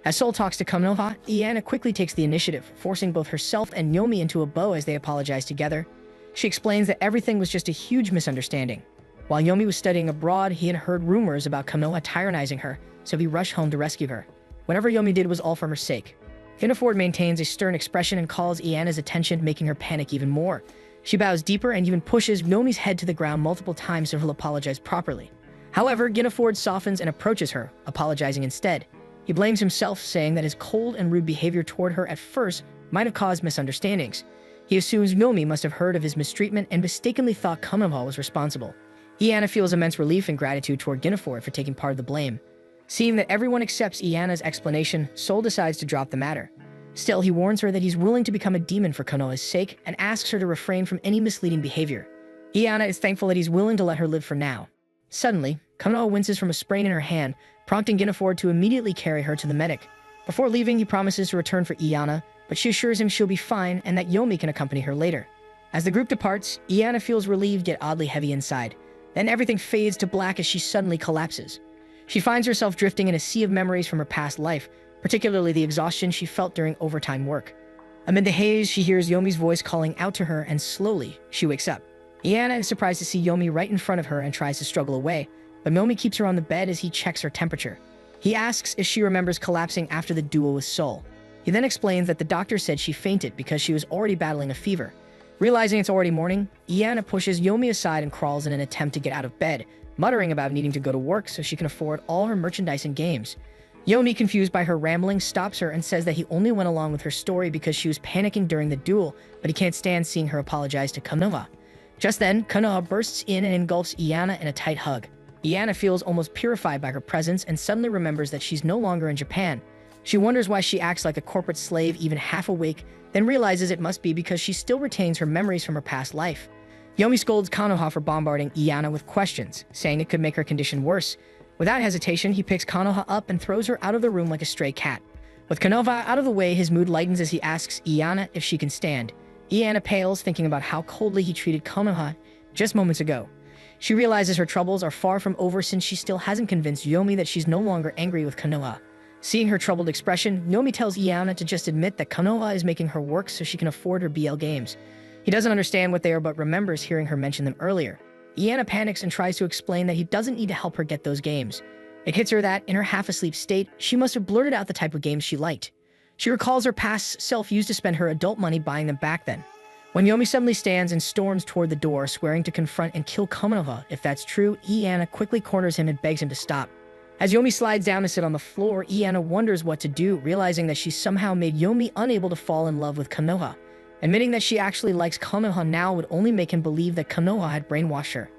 As Sol talks to Konoha, Iana quickly takes the initiative, forcing both herself and Yomi into a bow as they apologize together. She explains that everything was just a huge misunderstanding. While Yomi was studying abroad, he had heard rumors about Konoha tyrannizing her, so he rushed home to rescue her. Whatever Yomi did was all for her sake. Ginaford maintains a stern expression and calls Iana's attention, making her panic even more. She bows deeper and even pushes Yomi's head to the ground multiple times so he'll apologize properly. However, Ginaford softens and approaches her, apologizing instead. He blames himself, saying that his cold and rude behavior toward her at first might have caused misunderstandings. He assumes Yomi must have heard of his mistreatment and mistakenly thought Konoha was responsible. Iana feels immense relief and gratitude toward Ginaford for taking part of the blame. Seeing that everyone accepts Iana's explanation, Sol decides to drop the matter. Still, he warns her that he's willing to become a demon for Konoha's sake and asks her to refrain from any misleading behavior. Iana is thankful that he's willing to let her live for now. Suddenly, Konoha winces from a sprain in her hand, prompting Ginaford to immediately carry her to the medic. Before leaving, he promises to return for Iana, but she assures him she'll be fine and that Yomi can accompany her later. As the group departs, Iana feels relieved yet oddly heavy inside. Then everything fades to black as she suddenly collapses. She finds herself drifting in a sea of memories from her past life, particularly the exhaustion she felt during overtime work. Amid the haze, she hears Yomi's voice calling out to her, and slowly, she wakes up. Iana is surprised to see Yomi right in front of her and tries to struggle away, but Yomi keeps her on the bed as he checks her temperature. He asks if she remembers collapsing after the duel with Sol. He then explains that the doctor said she fainted because she was already battling a fever. Realizing it's already morning, Iana pushes Yomi aside and crawls in an attempt to get out of bed, muttering about needing to go to work so she can afford all her merchandise and games. Yomi, confused by her rambling, stops her and says that he only went along with her story because she was panicking during the duel, but he can't stand seeing her apologize to Konoha. Just then, Konoha bursts in and engulfs Iana in a tight hug. Iana feels almost purified by her presence and suddenly remembers that she's no longer in Japan. She wonders why she acts like a corporate slave even half awake, then realizes it must be because she still retains her memories from her past life. Yomi scolds Konoha for bombarding Iana with questions, saying it could make her condition worse. Without hesitation, he picks Konoha up and throws her out of the room like a stray cat. With Konoha out of the way, his mood lightens as he asks Iana if she can stand. Iana pales, thinking about how coldly he treated Konoha just moments ago. She realizes her troubles are far from over since she still hasn't convinced Yomi that she's no longer angry with Konoha. Seeing her troubled expression, Yomi tells Iana to just admit that Konoha is making her work so she can afford her BL games. He doesn't understand what they are but remembers hearing her mention them earlier. Iana panics and tries to explain that he doesn't need to help her get those games. It hits her that, in her half-asleep state, she must have blurted out the type of games she liked. She recalls her past self used to spend her adult money buying them back then. When Yomi suddenly stands and storms toward the door, swearing to confront and kill Konoha if that's true, Iana quickly corners him and begs him to stop. As Yomi slides down to sit on the floor, Iana wonders what to do, realizing that she somehow made Yomi unable to fall in love with Konoha. Admitting that she actually likes Konoha now would only make him believe that Konoha had brainwashed her.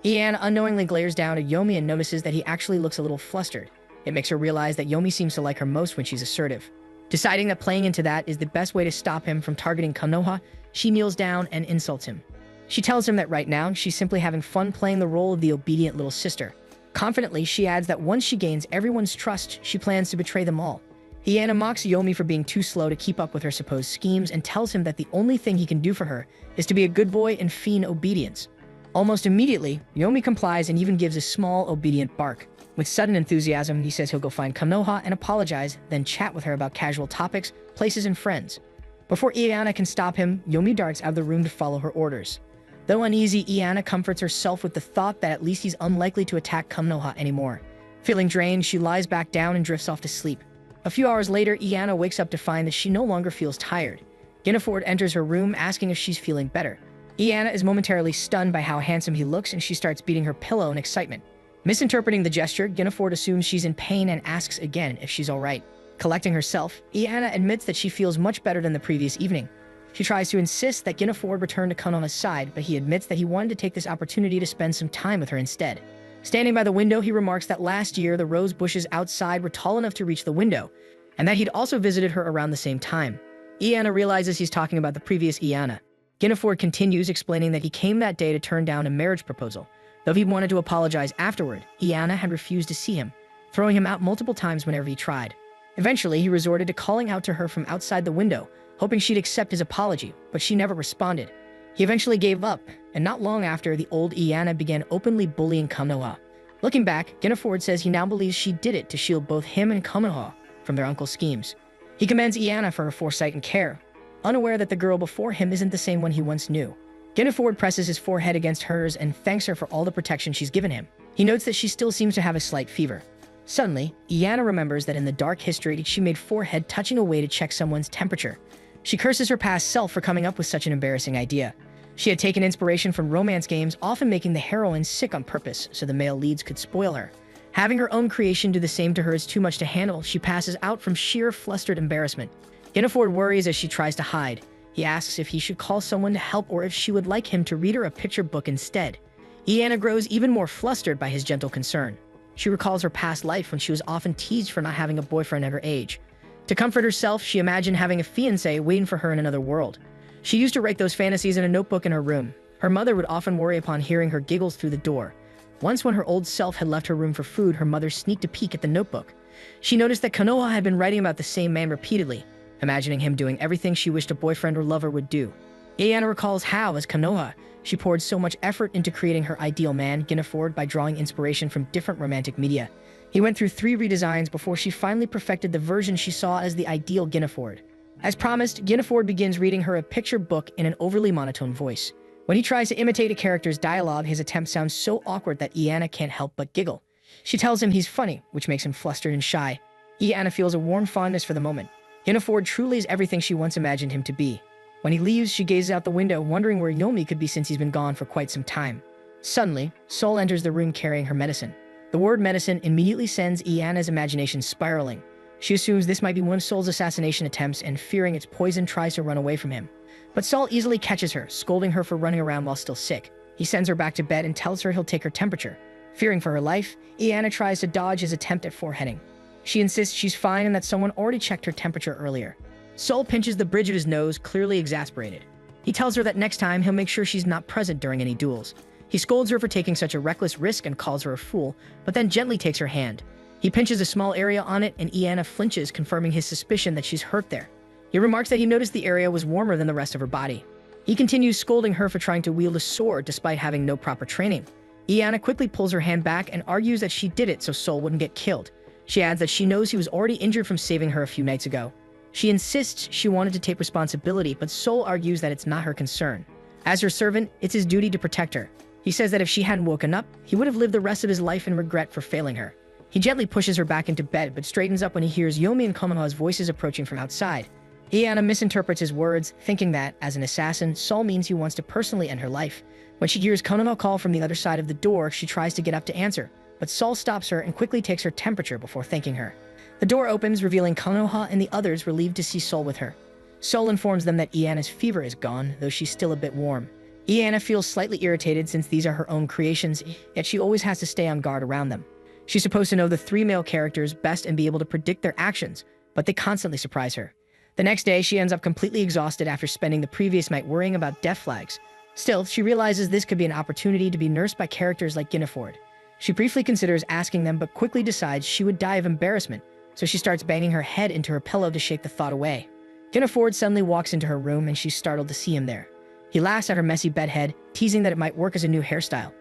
Iana unknowingly glares down at Yomi and notices that he actually looks a little flustered. It makes her realize that Yomi seems to like her most when she's assertive. Deciding that playing into that is the best way to stop him from targeting Konoha, she kneels down and insults him. She tells him that right now, she's simply having fun playing the role of the obedient little sister. Confidently, she adds that once she gains everyone's trust, she plans to betray them all. Iana mocks Yomi for being too slow to keep up with her supposed schemes and tells him that the only thing he can do for her is to be a good boy and feign obedience. Almost immediately, Yomi complies and even gives a small, obedient bark. With sudden enthusiasm, he says he'll go find Konoha and apologize, then chat with her about casual topics, places, and friends. Before Iana can stop him, Yomi darts out of the room to follow her orders. Though uneasy, Iana comforts herself with the thought that at least he's unlikely to attack Konoha anymore. Feeling drained, she lies back down and drifts off to sleep. A few hours later, Iana wakes up to find that she no longer feels tired. Gineford enters her room, asking if she's feeling better. Iana is momentarily stunned by how handsome he looks, and she starts beating her pillow in excitement. Misinterpreting the gesture, Gineford assumes she's in pain and asks again if she's alright. Collecting herself, Iana admits that she feels much better than the previous evening. She tries to insist that Gineford return to Konoha's side, but he admits that he wanted to take this opportunity to spend some time with her instead. Standing by the window, he remarks that last year the rose bushes outside were tall enough to reach the window, and that he'd also visited her around the same time. Iana realizes he's talking about the previous Iana. Gineford continues, explaining that he came that day to turn down a marriage proposal. Though he wanted to apologize afterward, Iana had refused to see him, throwing him out multiple times whenever he tried. Eventually, he resorted to calling out to her from outside the window, hoping she'd accept his apology, but she never responded. He eventually gave up, and not long after, the old Iana began openly bullying Konoha. Looking back, Gineford says he now believes she did it to shield both him and Konoha from their uncle's schemes. He commends Iana for her foresight and care, unaware that the girl before him isn't the same one he once knew. Gineford presses his forehead against hers and thanks her for all the protection she's given him. He notes that she still seems to have a slight fever. Suddenly, Iana remembers that in the dark history she made forehead touching a way to check someone's temperature. She curses her past self for coming up with such an embarrassing idea. She had taken inspiration from romance games, often making the heroine sick on purpose so the male leads could spoil her. Having her own creation do the same to her is too much to handle. She passes out from sheer flustered embarrassment. Gineford worries as she tries to hide. He asks if he should call someone to help or if she would like him to read her a picture book instead. Iana grows even more flustered by his gentle concern. She recalls her past life when she was often teased for not having a boyfriend at her age. To comfort herself, she imagined having a fiancé waiting for her in another world. She used to write those fantasies in a notebook in her room. Her mother would often worry upon hearing her giggles through the door. Once when her old self had left her room for food, her mother sneaked a peek at the notebook. She noticed that Konoha had been writing about the same man repeatedly, imagining him doing everything she wished a boyfriend or lover would do. Iana recalls how, as Konoha, she poured so much effort into creating her ideal man, Gineford, by drawing inspiration from different romantic media. He went through 3 redesigns before she finally perfected the version she saw as the ideal Gineford. As promised, Gineford begins reading her a picture book in an overly monotone voice. When he tries to imitate a character's dialogue, his attempt sounds so awkward that Iana can't help but giggle. She tells him he's funny, which makes him flustered and shy. Iana feels a warm fondness for the moment. Gineford truly is everything she once imagined him to be. When he leaves, she gazes out the window, wondering where Yomi could be since he's been gone for quite some time. Suddenly, Sol enters the room carrying her medicine. The word medicine immediately sends Iana's imagination spiraling. She assumes this might be one of Sol's assassination attempts and, fearing its poison, tries to run away from him. But Sol easily catches her, scolding her for running around while still sick. He sends her back to bed and tells her he'll take her temperature. Fearing for her life, Iana tries to dodge his attempt at foreheading. She insists she's fine and that someone already checked her temperature earlier. Sol pinches the bridge of his nose, clearly exasperated. He tells her that next time he'll make sure she's not present during any duels. He scolds her for taking such a reckless risk and calls her a fool, but then gently takes her hand. He pinches a small area on it and Iana flinches, confirming his suspicion that she's hurt there. He remarks that he noticed the area was warmer than the rest of her body. He continues scolding her for trying to wield a sword despite having no proper training. Iana quickly pulls her hand back and argues that she did it so Sol wouldn't get killed. She adds that she knows he was already injured from saving her a few nights ago. She insists she wanted to take responsibility, but Sol argues that it's not her concern. As her servant, it's his duty to protect her. He says that if she hadn't woken up, he would have lived the rest of his life in regret for failing her. He gently pushes her back into bed, but straightens up when he hears Yomi and Konoha's voices approaching from outside. Iana misinterprets his words, thinking that, as an assassin, Sol means he wants to personally end her life. When she hears Konoha call from the other side of the door, she tries to get up to answer, but Sol stops her and quickly takes her temperature before thanking her. The door opens, revealing Konoha and the others, relieved to see Sol with her. Sol informs them that Iana's fever is gone, though she's still a bit warm. Iana feels slightly irritated since these are her own creations, yet she always has to stay on guard around them. She's supposed to know the three male characters best and be able to predict their actions, but they constantly surprise her. The next day, she ends up completely exhausted after spending the previous night worrying about death flags. Still, she realizes this could be an opportunity to be nursed by characters like Guinefort. She briefly considers asking them, but quickly decides she would die of embarrassment, so she starts banging her head into her pillow to shake the thought away. Guinefort suddenly walks into her room and she's startled to see him there. He laughs at her messy bedhead, teasing that it might work as a new hairstyle.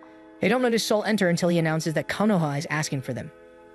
They don't notice Sol enter until he announces that Konoha is asking for them.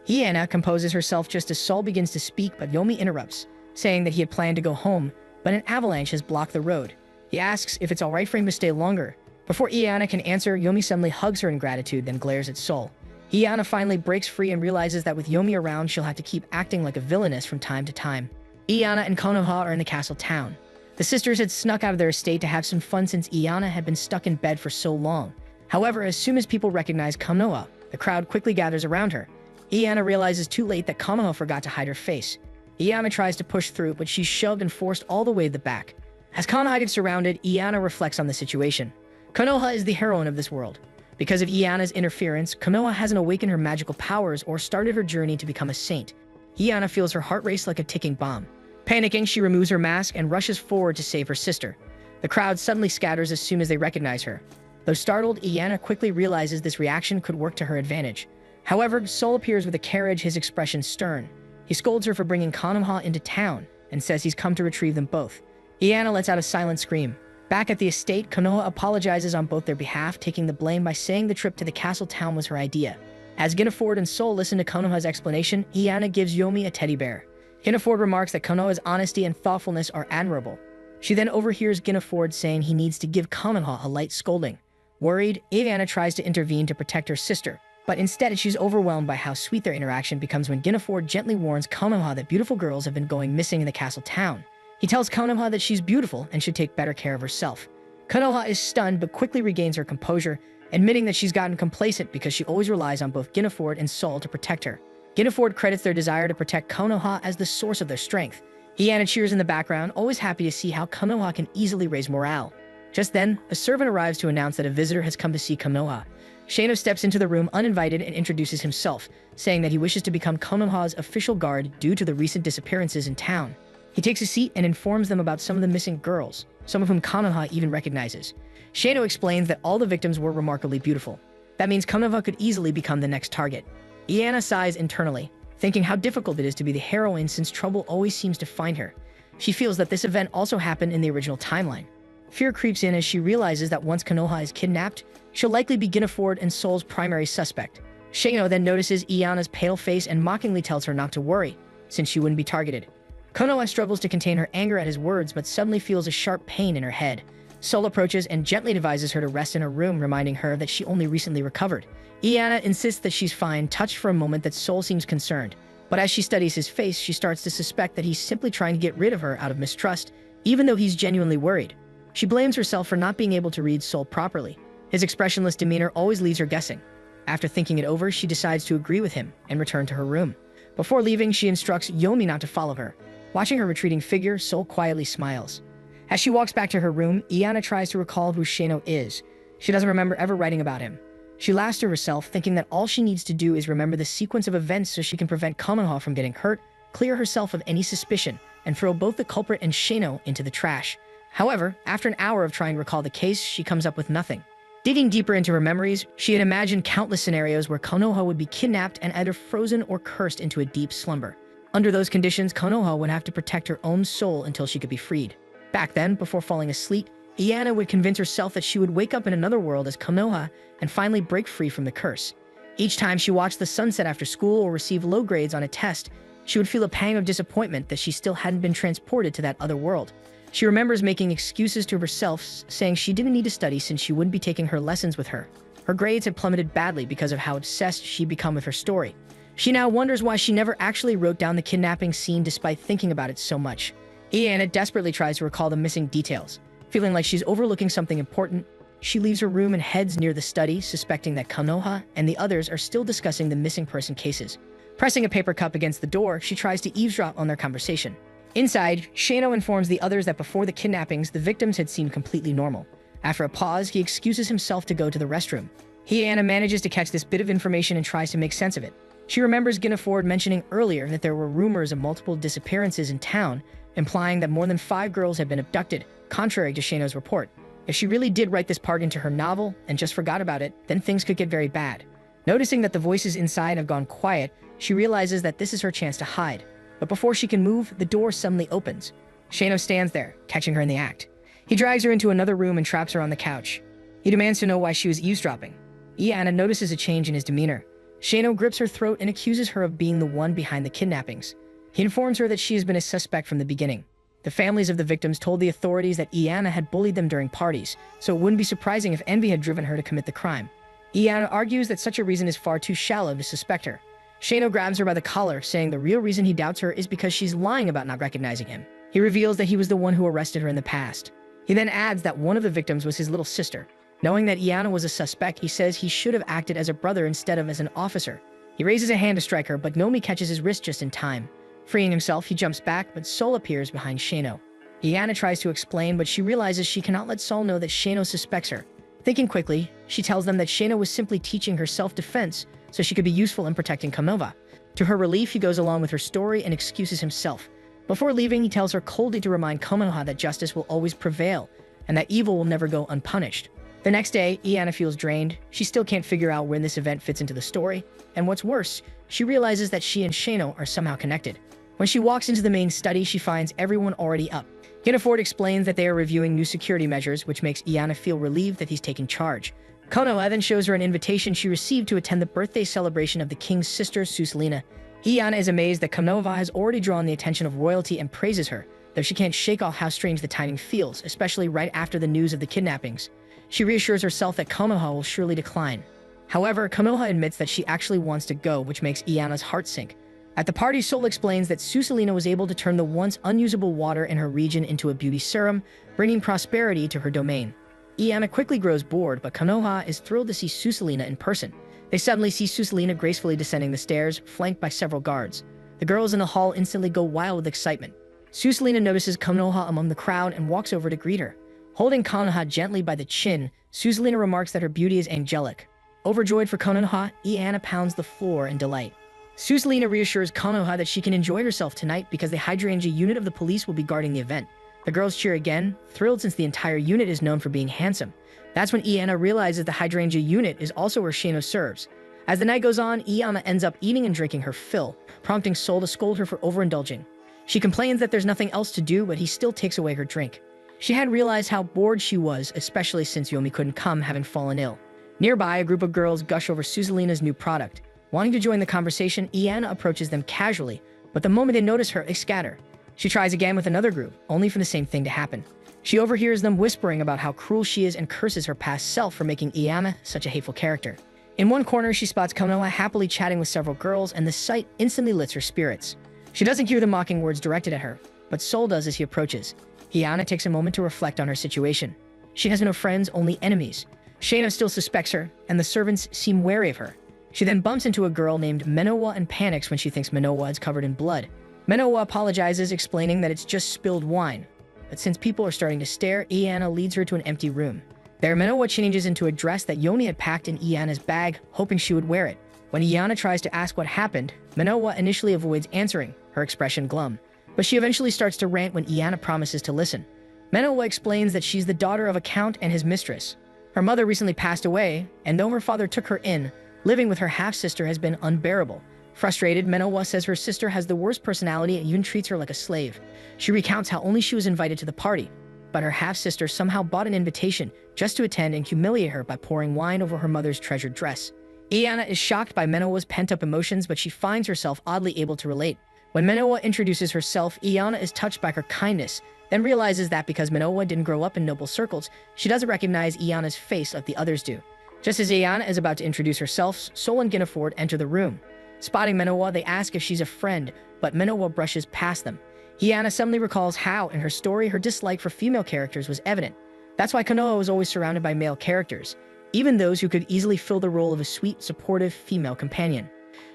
Iana composes herself just as Sol begins to speak, but Yomi interrupts, saying that he had planned to go home, but an avalanche has blocked the road. He asks if it's alright for him to stay longer. Before Iana can answer, Yomi suddenly hugs her in gratitude, then glares at Sol. Iana finally breaks free and realizes that with Yomi around, she'll have to keep acting like a villainess from time to time. Iana and Konoha are in the castle town. The sisters had snuck out of their estate to have some fun since Iana had been stuck in bed for so long. However, as soon as people recognize Konoha, the crowd quickly gathers around her. Iana realizes too late that Konoha forgot to hide her face. Iana tries to push through, but she's shoved and forced all the way to the back. As Konoha gets surrounded, Iana reflects on the situation. Konoha is the heroine of this world. Because of Iana's interference, Konoha hasn't awakened her magical powers or started her journey to become a saint. Iana feels her heart race like a ticking bomb. Panicking, she removes her mask and rushes forward to save her sister. The crowd suddenly scatters as soon as they recognize her. Though startled, Iana quickly realizes this reaction could work to her advantage. However, Sol appears with a carriage, his expression stern. He scolds her for bringing Konoha into town and says he's come to retrieve them both. Iana lets out a silent scream. Back at the estate, Konoha apologizes on both their behalf, taking the blame by saying the trip to the castle town was her idea. As Guinefort and Sol listen to Konoha's explanation, Iana gives Yomi a teddy bear. Guinefort remarks that Konoha's honesty and thoughtfulness are admirable. She then overhears Guinefort saying he needs to give Konoha a light scolding. Worried, Iana tries to intervene to protect her sister, but instead she's overwhelmed by how sweet their interaction becomes when Guinefort gently warns Konoha that beautiful girls have been going missing in the castle town. He tells Konoha that she's beautiful and should take better care of herself. Konoha is stunned but quickly regains her composure, admitting that she's gotten complacent because she always relies on both Guinefort and Sol to protect her. Guinefort credits their desire to protect Konoha as the source of their strength. Iana cheers in the background, always happy to see how Konoha can easily raise morale. Just then, a servant arrives to announce that a visitor has come to see Konoha. Shano steps into the room uninvited and introduces himself, saying that he wishes to become Konoha's official guard due to the recent disappearances in town. He takes a seat and informs them about some of the missing girls, some of whom Konoha even recognizes. Shano explains that all the victims were remarkably beautiful. That means Konoha could easily become the next target. Iana sighs internally, thinking how difficult it is to be the heroine since trouble always seems to find her. She feels that this event also happened in the original timeline. Fear creeps in as she realizes that once Konoha is kidnapped, she'll likely be Guinefort and Sol's primary suspect. Shano then notices Iana's pale face and mockingly tells her not to worry, since she wouldn't be targeted. Konoha struggles to contain her anger at his words, but suddenly feels a sharp pain in her head. Sol approaches and gently advises her to rest in her room, reminding her that she only recently recovered. Iana insists that she's fine, touched for a moment that Sol seems concerned. But as she studies his face, she starts to suspect that he's simply trying to get rid of her out of mistrust, even though he's genuinely worried. She blames herself for not being able to read Sol properly. His expressionless demeanor always leaves her guessing. After thinking it over, she decides to agree with him and return to her room. Before leaving, she instructs Yomi not to follow her. Watching her retreating figure, Sol quietly smiles. As she walks back to her room, Iana tries to recall who Shano is. She doesn't remember ever writing about him. She laughs to herself, thinking that all she needs to do is remember the sequence of events so she can prevent Konoha from getting hurt, clear herself of any suspicion, and throw both the culprit and Shano into the trash. However, after an hour of trying to recall the case, she comes up with nothing. Digging deeper into her memories, she had imagined countless scenarios where Konoha would be kidnapped and either frozen or cursed into a deep slumber. Under those conditions, Konoha would have to protect her own soul until she could be freed. Back then, before falling asleep, Iana would convince herself that she would wake up in another world as Konoha and finally break free from the curse. Each time she watched the sunset after school or received low grades on a test, she would feel a pang of disappointment that she still hadn't been transported to that other world. She remembers making excuses to herself, saying she didn't need to study since she wouldn't be taking her lessons with her. Her grades had plummeted badly because of how obsessed she'd become with her story. She now wonders why she never actually wrote down the kidnapping scene despite thinking about it so much. Iana desperately tries to recall the missing details. Feeling like she's overlooking something important, she leaves her room and heads near the study, suspecting that Konoha and the others are still discussing the missing person cases. Pressing a paper cup against the door, she tries to eavesdrop on their conversation. Inside, Shano informs the others that before the kidnappings, the victims had seemed completely normal. After a pause, he excuses himself to go to the restroom. Iana manages to catch this bit of information and tries to make sense of it. She remembers Guinefort mentioning earlier that there were rumors of multiple disappearances in town, implying that more than 5 girls had been abducted, contrary to Shano's report. If she really did write this part into her novel and just forgot about it, then things could get very bad. Noticing that the voices inside have gone quiet, she realizes that this is her chance to hide. But before she can move, the door suddenly opens. Shano stands there, catching her in the act. He drags her into another room and traps her on the couch. He demands to know why she was eavesdropping. Iana notices a change in his demeanor. Shano grips her throat and accuses her of being the one behind the kidnappings. He informs her that she has been a suspect from the beginning. The families of the victims told the authorities that Iana had bullied them during parties, so it wouldn't be surprising if envy had driven her to commit the crime. Iana argues that such a reason is far too shallow to suspect her. Shano grabs her by the collar, saying the real reason he doubts her is because she's lying about not recognizing him. He reveals that he was the one who arrested her in the past. He then adds that one of the victims was his little sister. Knowing that Iana was a suspect, he says he should have acted as a brother instead of as an officer. He raises a hand to strike her, but Nomi catches his wrist just in time. Freeing himself, he jumps back, but Sol appears behind Shano. Iana tries to explain, but she realizes she cannot let Sol know that Shano suspects her. Thinking quickly, she tells them that Shano was simply teaching her self-defense so she could be useful in protecting Konoha. To her relief, he goes along with her story and excuses himself. Before leaving, he tells her coldly to remind Konoha that justice will always prevail and that evil will never go unpunished. The next day, Iana feels drained. She still can't figure out when this event fits into the story, and what's worse, she realizes that she and Shano are somehow connected. When she walks into the main study, she finds everyone already up. Guinefort explains that they are reviewing new security measures, which makes Iana feel relieved that he's taking charge. Konoha then shows her an invitation she received to attend the birthday celebration of the king's sister, Susalina. Iana is amazed that Konoha has already drawn the attention of royalty and praises her, though she can't shake off how strange the timing feels, especially right after the news of the kidnappings. She reassures herself that Konoha will surely decline. However, Konoha admits that she actually wants to go, which makes Iana's heart sink. At the party, Sol explains that Susalina was able to turn the once unusable water in her region into a beauty serum, bringing prosperity to her domain. Iana quickly grows bored, but Konoha is thrilled to see Susalina in person. They suddenly see Susalina gracefully descending the stairs, flanked by several guards. The girls in the hall instantly go wild with excitement. Susalina notices Konoha among the crowd and walks over to greet her. Holding Konoha gently by the chin, Susalina remarks that her beauty is angelic. Overjoyed for Konoha, Iana pounds the floor in delight. Susalina reassures Konoha that she can enjoy herself tonight because the hydrangea unit of the police will be guarding the event. The girls cheer again, thrilled since the entire unit is known for being handsome. That's when Iana realizes the hydrangea unit is also where Shano serves. As the night goes on, Iana ends up eating and drinking her fill, prompting Sol to scold her for overindulging. She complains that there's nothing else to do, but he still takes away her drink. She hadn't realized how bored she was, especially since Yomi couldn't come, having fallen ill. Nearby, a group of girls gush over Susalina's new product. Wanting to join the conversation, Iana approaches them casually, but the moment they notice her, they scatter. She tries again with another group, only for the same thing to happen. She overhears them whispering about how cruel she is and curses her past self for making Iana such a hateful character. In one corner, she spots Konoha happily chatting with several girls, and the sight instantly lifts her spirits. She doesn't hear the mocking words directed at her, but Sol does as he approaches. Iana takes a moment to reflect on her situation. She has no friends, only enemies. Shano still suspects her, and the servants seem wary of her. She then bumps into a girl named Menowa and panics when she thinks Menowa is covered in blood. Menowa apologizes, explaining that it's just spilled wine. But since people are starting to stare, Iana leads her to an empty room. There, Minowa changes into a dress that Yoni had packed in Iana's bag, hoping she would wear it. When Iana tries to ask what happened, Minowa initially avoids answering, her expression glum. But she eventually starts to rant when Iana promises to listen. Minowa explains that she's the daughter of a count and his mistress. Her mother recently passed away, and though her father took her in, living with her half-sister has been unbearable. Frustrated, Minowa says her sister has the worst personality and even treats her like a slave. She recounts how only she was invited to the party, but her half-sister somehow bought an invitation just to attend and humiliate her by pouring wine over her mother's treasured dress. Iana is shocked by Minowa's pent-up emotions, but she finds herself oddly able to relate. When Minowa introduces herself, Iana is touched by her kindness, then realizes that because Minowa didn't grow up in noble circles, she doesn't recognize Iana's face like the others do. Just as Iana is about to introduce herself, Sol and Guinevere enter the room. Spotting Minowa, they ask if she's a friend, but Minowa brushes past them. Iana suddenly recalls how, in her story, her dislike for female characters was evident. That's why Konoha was always surrounded by male characters, even those who could easily fill the role of a sweet, supportive female companion.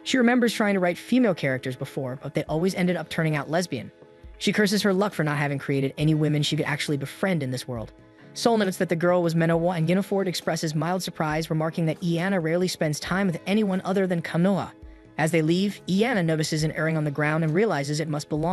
She remembers trying to write female characters before, but they always ended up turning out lesbian. She curses her luck for not having created any women she could actually befriend in this world. Sol notes that the girl was Minowa, and Guinevere expresses mild surprise, remarking that Iana rarely spends time with anyone other than Konoha. As they leave, Iana notices an earring on the ground and realizes it must belong